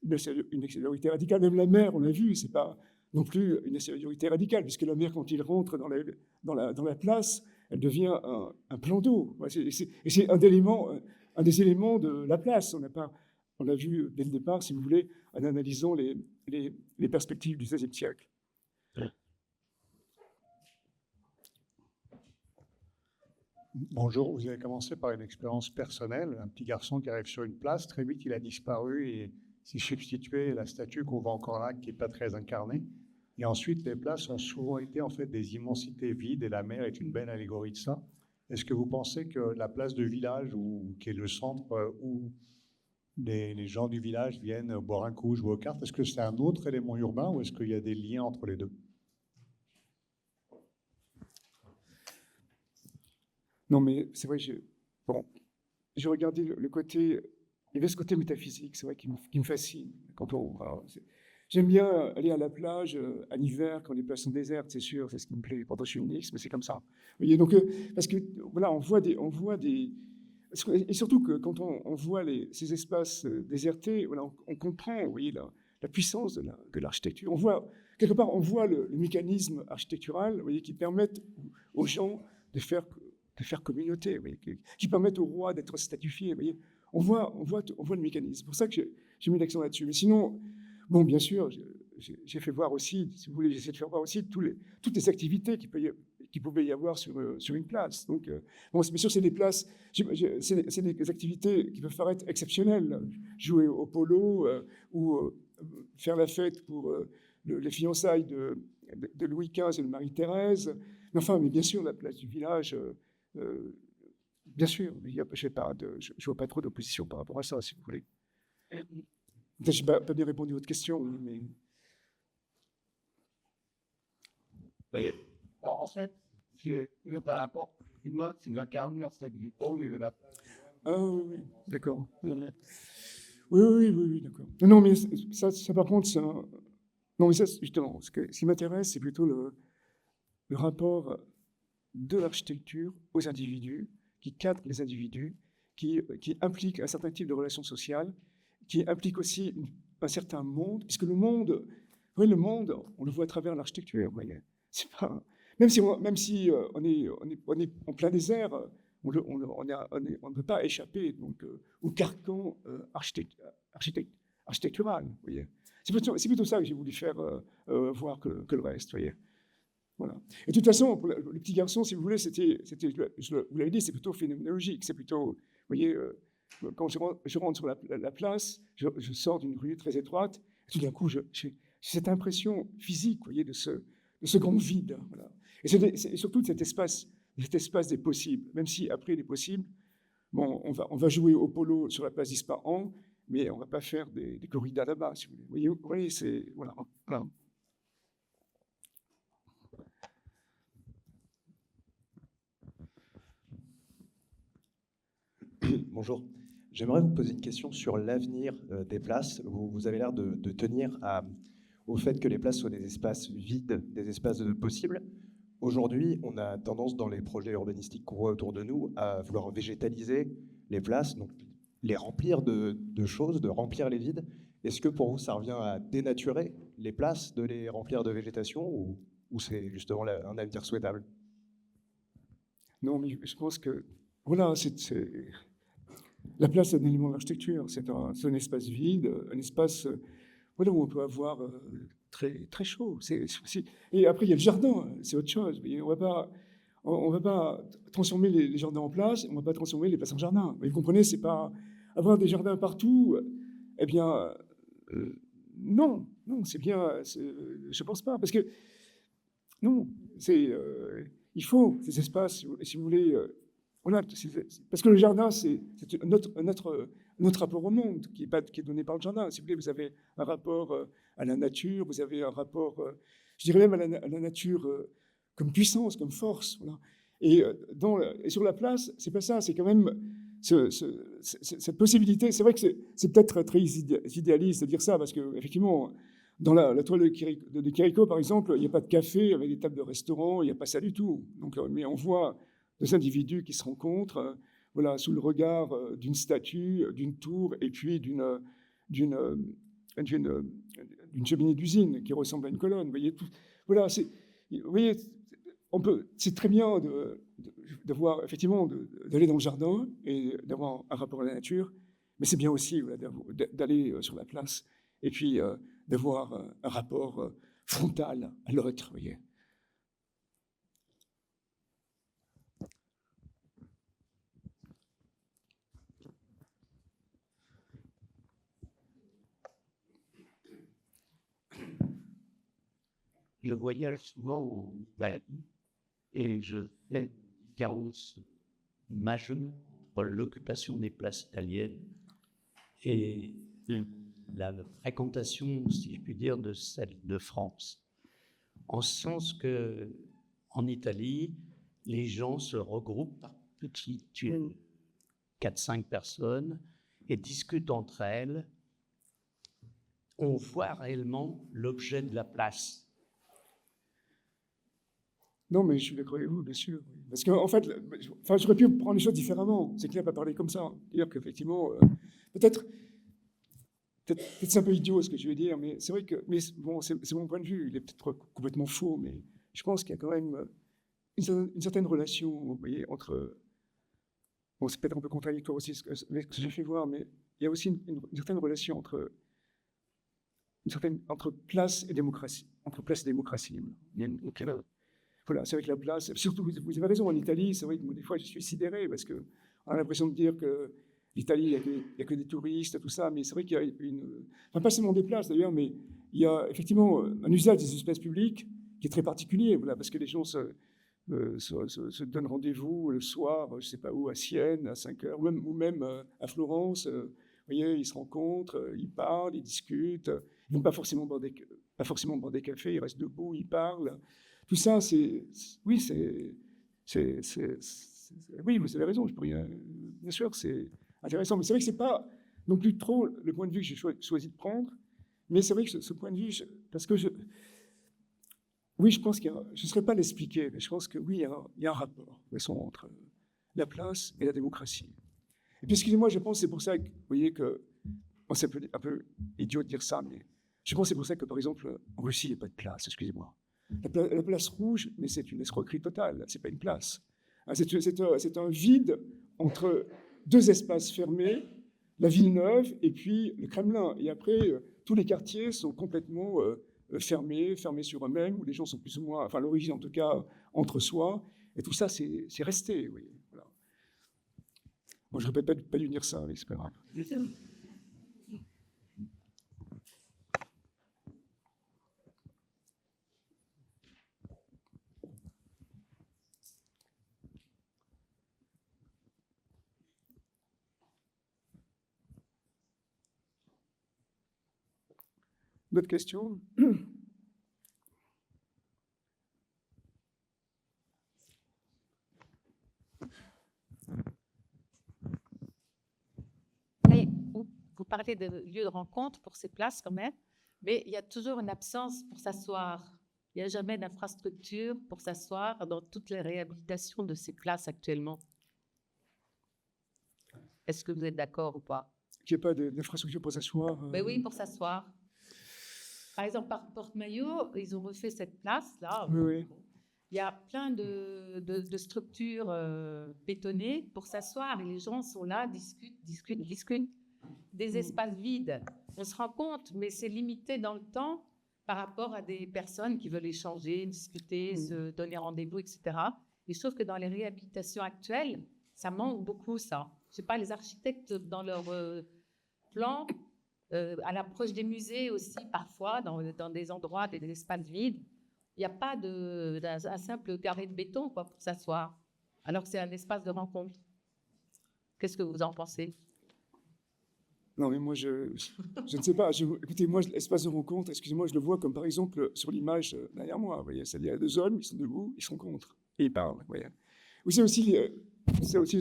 une extériorité radicale. Même la mer, on l'a vu, c'est pas non plus une extériorité radicale, puisque la mer, quand il rentre dans la place, elle devient un plan d'eau. Et c'est un des éléments de la place. On l'a vu dès le départ, si vous voulez, en analysant les perspectives du XVIe siècle. Bonjour, vous avez commencé par une expérience personnelle. Un petit garçon qui arrive sur une place, très vite il a disparu et s'est substitué la statue qu'on voit encore là, qui n'est pas très incarnée. Et ensuite, les places ont souvent été en fait des immensités vides et la mer est une belle allégorie de ça. Est-ce que vous pensez que la place de village, qui est le centre où les gens du village viennent boire un coup, jouer aux cartes, est-ce que c'est un autre élément urbain ou est-ce qu'il y a des liens entre les deux? Non, mais c'est vrai, j'ai regardé le côté, il y avait ce côté métaphysique, c'est vrai, qui me fascine. J'aime bien aller à la plage à l'hiver, quand les plages sont désertes, c'est sûr, c'est ce qui me plaît. Pourtant, je suis unix, mais c'est comme ça. Vous voyez, donc, parce que, voilà, on voit des... Et surtout que quand on voit ces espaces désertés, voilà, on comprend, vous voyez, la puissance de l'architecture. On voit, quelque part, on voit le mécanisme architectural, vous voyez, qui permettent aux gens de faire communauté, vous voyez, qui permettent au roi d'être statifié. Vous voyez. On voit le mécanisme. C'est pour ça que j'ai mis l'accent là-dessus. Mais sinon, bon, bien sûr, j'ai fait voir aussi, si vous voulez, j'essaie de faire voir aussi toutes les activités qui pouvaient y avoir sur une place. Donc, bon, bien sûr, c'est des places, c'est des activités qui peuvent paraître exceptionnelles. Jouer au polo ou faire la fête pour les fiançailles de Louis XV et de Marie-Thérèse. Mais bien sûr, la place du village... bien sûr, je ne vois pas trop d'opposition par rapport à ça, si vous voulez. Peut-être que je n'ai pas bien répondu à votre question, mais... En fait, par rapport au mode, c'est la carrière, c'est du pôle et de la place. Ah oui, d'accord. Oui, d'accord. Non, mais ça par contre, non, mais ça, justement, ce qui m'intéresse, c'est plutôt le rapport de l'architecture aux individus, qui cadre les individus, qui implique un certain type de relations sociales, qui implique aussi un certain monde, puisque le monde, on le voit à travers l'architecture. Vous voyez. C'est pas, même si on est en plein désert, on ne peut pas échapper donc, au carcan architectural. Vous voyez. C'est plutôt ça que j'ai voulu faire voir que le reste. Vous voyez. Voilà. Et de toute façon, pour le petit garçon, si vous voulez, vous l'avez dit, c'est plutôt phénoménologique. C'est plutôt, vous voyez, quand je rentre sur la place, je sors d'une rue très étroite, et tout d'un coup, j'ai cette impression physique, vous voyez, de ce grand vide. Voilà. Et surtout de cet espace des possibles. Même si après les possibles, bon, on va jouer au polo sur la place d'Ispahan, mais on ne va pas faire des corridas là-bas, si vous voulez. Vous voyez, c'est voilà. Bonjour. J'aimerais vous poser une question sur l'avenir des places. Vous avez l'air de tenir au fait que les places soient des espaces vides, des espaces possibles. Aujourd'hui, on a tendance dans les projets urbanistiques qu'on voit autour de nous à vouloir végétaliser les places, donc les remplir de choses, de remplir les vides. Est-ce que pour vous, ça revient à dénaturer les places, de les remplir de végétation, ou c'est justement un avenir souhaitable? Non, mais je pense que voilà, la place est un élément de l'architecture. C'est un espace vide, un espace voilà, où on peut avoir très, très chaud. Et après, il y a le jardin, c'est autre chose. On va pas, On ne va pas transformer les jardins en places, on ne va pas transformer les places en jardins. Vous comprenez, c'est pas avoir des jardins partout. Eh bien, non, c'est bien. Je pense pas, parce que non, il faut ces espaces, si vous voulez. Voilà, parce que le jardin, c'est notre rapport au monde qui est donné par le jardin. Si vous voulez, vous avez un rapport à la nature, vous avez un rapport, je dirais même à la nature comme puissance, comme force. Voilà. Et sur la place, c'est pas ça, c'est quand même cette possibilité. C'est vrai que c'est peut-être très idéaliste de dire ça, parce qu'effectivement, dans la toile de Chérico, par exemple, il n'y a pas de café avec des tables de restaurant, il n'y a pas ça du tout. Donc, mais on voit deux individus qui se rencontrent, voilà, sous le regard d'une statue, d'une tour, et puis d'une cheminée d'usine qui ressemble à une colonne. Vous voyez, voilà, vous voyez, c'est très bien d'avoir effectivement d'aller dans le jardin et d'avoir un rapport à la nature, mais c'est bien aussi, voilà, d'aller sur la place et puis d'avoir un rapport frontal à l'autre, vous voyez. Je voyage souvent au Italie et je fais une différence majeure entre l'occupation des places italiennes et la fréquentation, si je puis dire, de celle de France. En ce sens que, en Italie, les gens se regroupent par petites 4-5 personnes et discutent entre elles. On voit réellement l'objet de la place. Non, mais je suis d'accord avec vous, bien sûr. Parce qu'en fait, j'aurais pu prendre les choses différemment. C'est clair, pas parler comme ça. Dire qu'effectivement, peut-être c'est un peu idiot ce que je vais dire, mais c'est vrai que, mais bon, c'est mon point de vue. Il est peut-être complètement faux, mais je pense qu'il y a quand même une certaine relation, vous voyez, entre. Bon, c'est peut-être un peu contradictoire aussi avec ce que j'ai fait voir, mais il y a aussi une certaine relation entre place et démocratie, Voilà, c'est avec la place. Surtout, vous avez raison, en Italie, c'est vrai que moi, des fois, je suis sidéré parce qu'on a l'impression de dire que l'Italie, il n'y a que des touristes, tout ça, mais c'est vrai qu'il y a enfin, pas seulement des places d'ailleurs, mais il y a effectivement un usage des espaces publics qui est très particulier, voilà, parce que les gens se donnent rendez-vous le soir, je ne sais pas où, à Sienne, à 5 heures, ou même à Florence. Vous voyez, ils se rencontrent, ils parlent, ils discutent. Ils ne vont pas forcément boire des cafés, ils restent debout, ils parlent. Tout ça, oui, oui, vous avez raison, bien sûr, c'est intéressant, mais c'est vrai que c'est pas non plus trop le point de vue que j'ai choisi de prendre, mais c'est vrai que ce point de vue, oui, je pense je ne saurais pas l'expliquer, mais je pense que oui, il y a un rapport, de toute façon, entre la place et la démocratie. Et puis, excusez-moi, je pense que c'est pour ça que, vous voyez, bon, c'est un peu idiot de dire ça, mais je pense que c'est pour ça que, par exemple, en Russie, il n'y a pas de place, excusez-moi. La place rouge, mais c'est une escroquerie totale, c'est pas une place. C'est un vide entre deux espaces fermés, la ville neuve et puis le Kremlin. Et après, tous les quartiers sont complètement fermés sur eux-mêmes, où les gens sont plus ou moins, enfin l'origine en tout cas, entre soi. Et tout ça, c'est resté. Oui, voilà. Bon, je ne répète pas dû dire ça, mais c'est pas grave. D'autres questions? Vous parlez de lieux de rencontre pour ces places quand même, mais il y a toujours une absence pour s'asseoir. Il n'y a jamais d'infrastructure pour s'asseoir dans toutes les réhabilitations de ces places actuellement. Est-ce que vous êtes d'accord ou pas? Qu'il n'y ait pas d'infrastructure pour s'asseoir? Ben oui, pour s'asseoir. Par exemple, par Porte-Maillot, ils ont refait cette place-là. Oui. Il y a plein de structures bétonnées pour s'asseoir et les gens sont là, discutent. Des espaces vides. On se rend compte, mais c'est limité dans le temps par rapport à des personnes qui veulent échanger, discuter, se donner rendez-vous, etc. Et je trouve que dans les réhabilitations actuelles, ça manque beaucoup, ça. Je sais pas, les architectes, dans leur plan, à l'approche des musées aussi, parfois, dans des endroits, des espaces vides, il n'y a pas un simple carré de béton quoi, pour s'asseoir, alors que c'est un espace de rencontre. Qu'est-ce que vous en pensez? Non, mais moi, je ne sais pas. Écoutez, moi, l'espace de rencontre, excusez-moi, je le vois comme par exemple sur l'image derrière moi. Vous voyez, c'est-à-dire il y a deux hommes, ils sont debout, ils se rencontrent et ils parlent. Vous voyez. Ou c'est aussi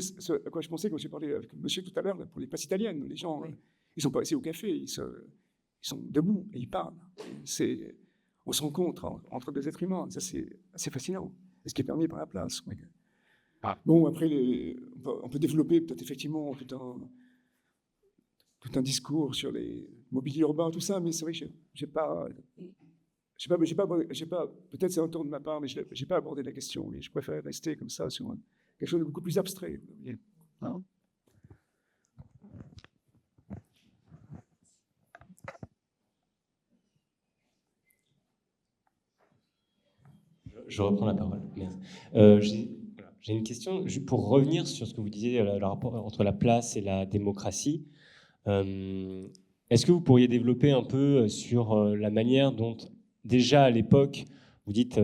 ce à quoi je pensais quand j'ai parlé avec monsieur tout à l'heure là, pour les places italiennes. Les gens, Oui. ils sont pas assis au café, ils sont debout et ils parlent. On se rencontre entre deux êtres humains. Ça, c'est assez fascinant. C'est ce qui est permis par la place. Oui. Bon, après, on peut développer peut-être effectivement tout un discours sur les mobiliers urbains, tout ça, mais c'est vrai que j'ai pas, peut-être c'est un tour de ma part, mais j'ai pas abordé la question. Mais je préfère rester comme ça sur quelque chose de beaucoup plus abstrait. Vous voyez. Non. Je reprends la parole. Merci. J'ai une question pour revenir sur ce que vous disiez, le rapport entre la place et la démocratie. Est-ce que vous pourriez développer un peu sur la manière dont, déjà à l'époque, vous dites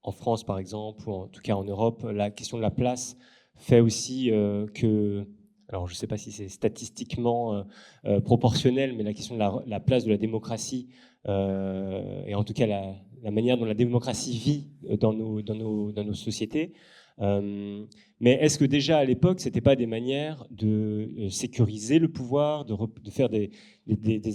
en France par exemple, ou en tout cas en Europe, la question de la place fait aussi que, alors je ne sais pas si c'est statistiquement proportionnel, mais la question de la place de la démocratie, et en tout cas la manière dont la démocratie vit dans nos sociétés. Mais est-ce que déjà à l'époque, ce n'était pas des manières de sécuriser le pouvoir, de faire des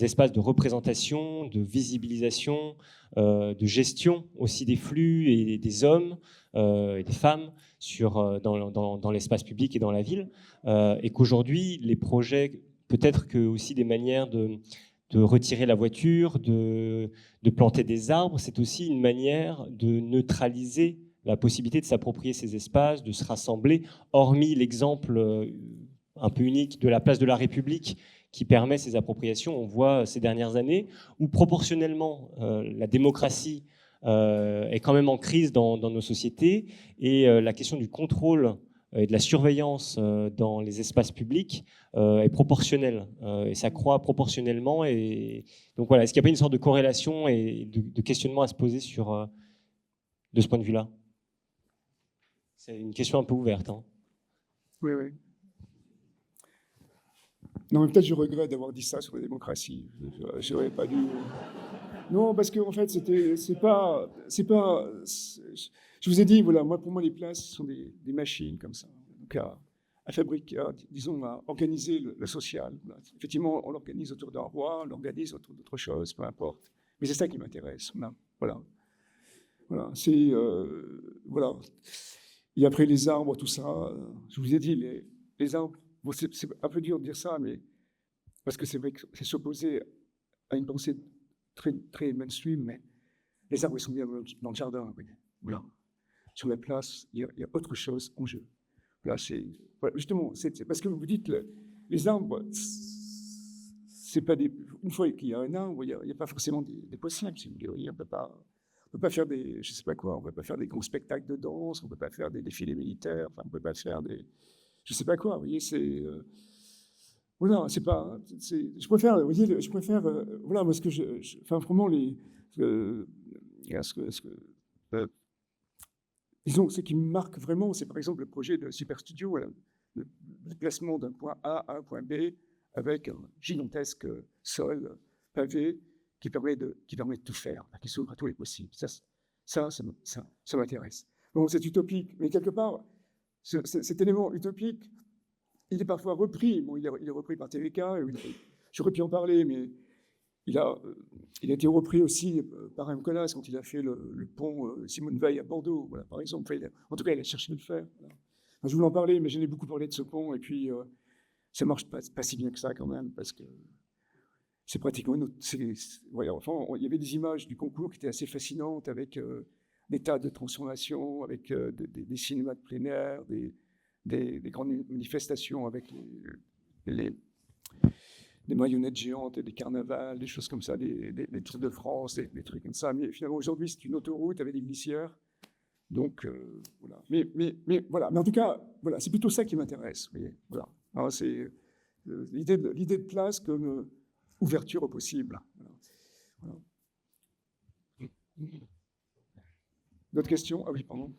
espaces de représentation, de visibilisation, de gestion aussi des flux et des hommes et des femmes dans l'espace public et dans la ville, et qu'aujourd'hui, les projets, peut-être que aussi des manières de retirer la voiture, de planter des arbres, c'est aussi une manière de neutraliser la possibilité de s'approprier ces espaces, de se rassembler, hormis l'exemple un peu unique de la place de la République qui permet ces appropriations. On voit ces dernières années où proportionnellement la démocratie est quand même en crise dans nos sociétés, et la question du contrôle et de la surveillance dans les espaces publics est proportionnelle, et ça croît proportionnellement. Et donc voilà, est-ce qu'il n'y a pas une sorte de corrélation et de questionnement à se poser de ce point de vue-là? C'est une question un peu ouverte. Hein. Oui, oui. Non, mais peut-être je regrette d'avoir dit ça sur la démocratie. Je n'aurais pas dû. Non, parce qu'en fait, c'est pas. Je vous ai dit, voilà, pour moi, les places sont des machines comme ça. Donc à fabriquer, disons, à organiser le social. Voilà. Effectivement, on l'organise autour d'un roi, on l'organise autour d'autre chose, peu importe. Mais c'est ça qui m'intéresse. Voilà. C'est voilà. Et après les arbres, tout ça, je vous ai dit, les arbres, bon, c'est un peu dur de dire ça, mais parce que c'est vrai que c'est s'opposer à une pensée très, très mainstream, mais les arbres, ils sont bien dans le jardin. Oui. Voilà. Sur la place, il y a autre chose en jeu. Là, voilà, justement, c'est parce que vous dites, les arbres, c'est pas une fois qu'il y a un arbre, il n'y a pas forcément des possibles, si vous voulez. On ne peut pas faire je sais pas quoi, on ne peut pas faire des gros spectacles de danse, on ne peut pas faire des défilés militaires, enfin, on ne peut pas faire je sais pas quoi, vous voyez, voilà, c'est pas, je préfère, vous voyez, voilà, moi, enfin, vraiment, disons, ce qui me marque vraiment, c'est par exemple le projet de Super Studio, voilà, le déplacement d'un point A à un point B avec un gigantesque sol pavé qui permet de tout faire, qui s'ouvre à tous les possibles. Ça m'intéresse. Bon, c'est utopique, mais quelque part, cet élément utopique, il est parfois repris. Bon, il est repris par TVK, j'aurais pu en parler, mais il a été repris aussi par M. Collas quand il a fait le pont Simone Veil à Bordeaux, voilà, par exemple. Enfin, en tout cas, il a cherché à le faire. Voilà. Enfin, je voulais en parler, mais j'en ai beaucoup parlé de ce pont, et puis ça marche pas si bien que ça quand même, parce que c'est pratiquement ouais, enfin, il y avait des images du concours qui étaient assez fascinantes, avec des tas de transformations, avec des cinémas de plein air, des grandes manifestations avec des marionnettes géantes et des carnavals, des choses comme ça, des trucs de France, des trucs comme ça. Mais finalement, aujourd'hui, c'est une autoroute avec des glissières. Donc, voilà. Mais voilà. Mais en tout cas, voilà, c'est plutôt ça qui m'intéresse. Vous voyez, voilà. Alors, c'est l'idée de place comme ouverture au possible. Voilà. D'autres questions? Ah oui, pardon.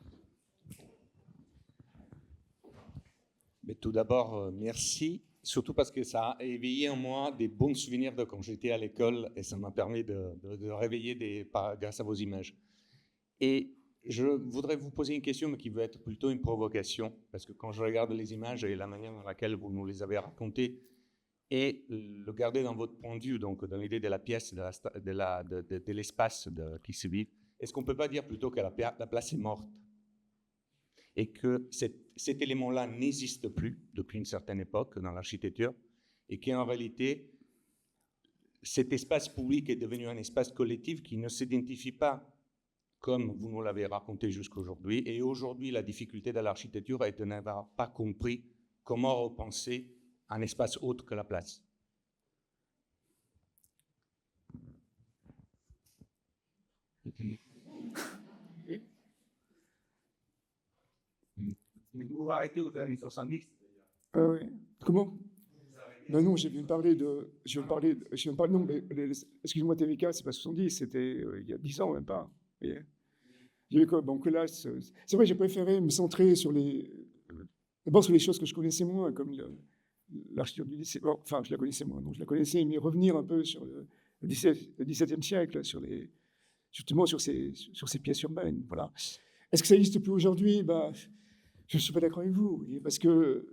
Mais tout d'abord, merci, surtout parce que ça a éveillé en moi des bons souvenirs de quand j'étais à l'école et ça m'a permis de réveiller grâce à vos images. Et je voudrais vous poser une question, mais qui veut être plutôt une provocation, parce que quand je regarde les images et la manière dans laquelle vous nous les avez racontées, et le garder dans votre point de vue, donc dans l'idée de la pièce, de l'espace qui se vit, est-ce qu'on ne peut pas dire plutôt que la place est morte et que cet élément-là n'existe plus depuis une certaine époque dans l'architecture et qu'en réalité, cet espace public est devenu un espace collectif qui ne s'identifie pas comme vous nous l'avez raconté jusqu'aujourd'hui. Et aujourd'hui, la difficulté de l'architecture est de n'avoir pas compris comment repenser un espace autre que la place. Vous arrêtez aux années 70. Oui. Comment? Ben non, je viens de parler de... non, mais excuse-moi, TVK, c'est pas 70, c'était il y a 10 ans, même pas. Vous voyez. Donc là, c'est vrai, j'ai préféré me centrer sur d'abord sur les choses que je connaissais moins, comme l'architecture du lycée. Bon, enfin, je la connaissais moins, donc je la connaissais, mais revenir un peu sur le XVIIe siècle, justement sur ces pièces urbaines. Voilà. Est-ce que ça n'existe plus aujourd'hui? Ben, je ne suis pas d'accord avec vous, parce que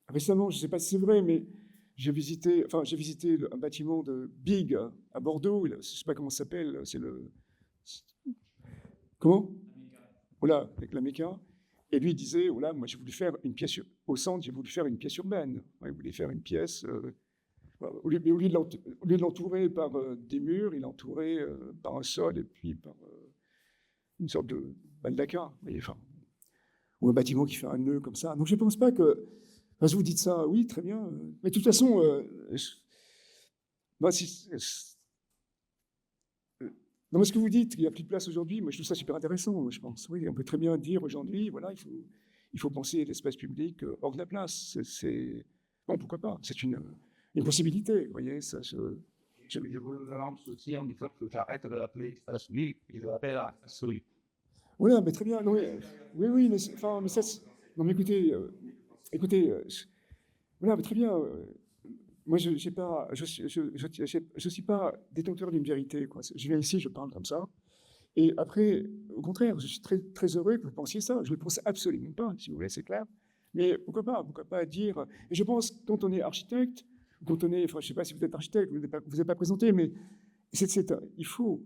récemment, je ne sais pas si c'est vrai, mais j'ai visité un bâtiment de Big à Bordeaux. Je ne sais pas comment ça s'appelle. C'est le... Comment? Voilà, avec la Méca. Et lui, il disait, voilà, moi, j'ai voulu faire une pièce au centre, j'ai voulu faire une pièce urbaine. Ouais, il voulait faire une pièce... au lieu de l'entourer par des murs, il l'entourait par un sol et puis par une sorte de baldaquin. Enfin, ou un bâtiment qui fait un nœud comme ça. Donc, je ne pense pas que... Enfin, vous dites ça, oui, très bien. Mais de toute façon, non, mais ce que vous dites, il n'y a plus de place aujourd'hui, moi je trouve ça super intéressant, je pense. Oui, on peut très bien dire aujourd'hui, voilà, il faut penser l'espace public hors de la place. Bon, pourquoi pas? C'est une possibilité, vous voyez. Ça, Je vous lance aussi en disant que j'arrête de l'appeler espace public et je l'appelle espace solide. Voilà, mais très bien. Non, oui, mais ça, non, mais écoutez, voilà, mais très bien. Moi, je suis pas détenteur d'une vérité, quoi. Je viens ici, je parle comme ça. Et après, au contraire, je suis très, très heureux que vous pensiez ça. Je ne le pense absolument pas, si vous voulez, c'est clair. Mais pourquoi pas dire... Et je pense, quand on est architecte, enfin, je ne sais pas si vous êtes architecte, vous n'êtes pas présenté, mais il faut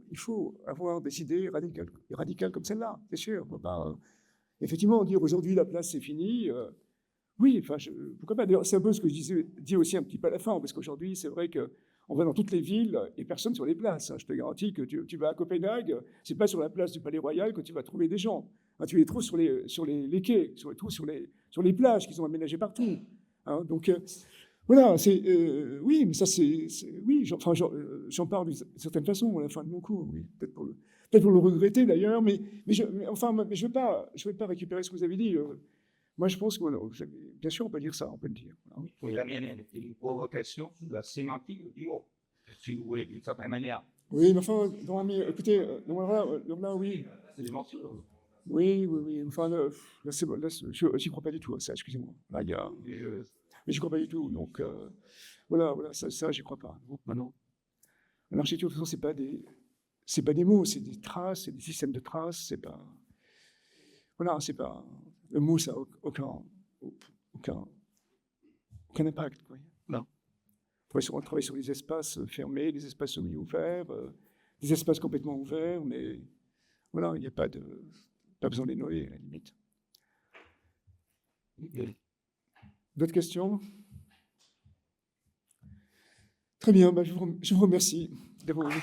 avoir des idées radicales comme celle-là, c'est sûr. Effectivement, dire aujourd'hui la place c'est fini... oui, enfin, pourquoi pas? D'ailleurs, c'est un peu ce que je dis aussi un petit peu à la fin, parce qu'aujourd'hui, c'est vrai qu'on va dans toutes les villes et personne sur les places. Je te garantis que tu vas à Copenhague, c'est pas sur la place du Palais Royal que tu vas trouver des gens. Tu les trouves sur les quais, sur les plages qu'ils ont aménagées partout. Donc, voilà, oui, mais ça, oui, j'en parle d'une certaine façon à la fin de mon cours, oui, peut-être pour le regretter d'ailleurs, mais je ne vais pas récupérer ce que vous avez dit. Moi, je pense que, bien sûr, on peut dire ça, on peut le dire. Oui, la mienne est une provocation sur la sémantique du mot, si vous voulez, d'une certaine manière. Oui, mais enfin, écoutez, donc là, oui. C'est des morceaux. Oui, enfin, là, je n'y crois pas du tout à ça, excusez-moi. Là, mais je n'y crois pas du tout, donc, voilà, ça, j'y crois pas. Non. L'architecture, de toute façon, c'est pas des mots, c'est des traces, c'est des systèmes de traces, c'est pas... Voilà, c'est pas... Le mot, ça n'a aucun impact. Quoi. Non. On travaille sur les espaces fermés, les espaces semi-ouverts, des espaces complètement ouverts, mais voilà, il n'y a pas besoin de les noyer, à la limite. D'autres questions? Très bien, je vous remercie d'avoir venu.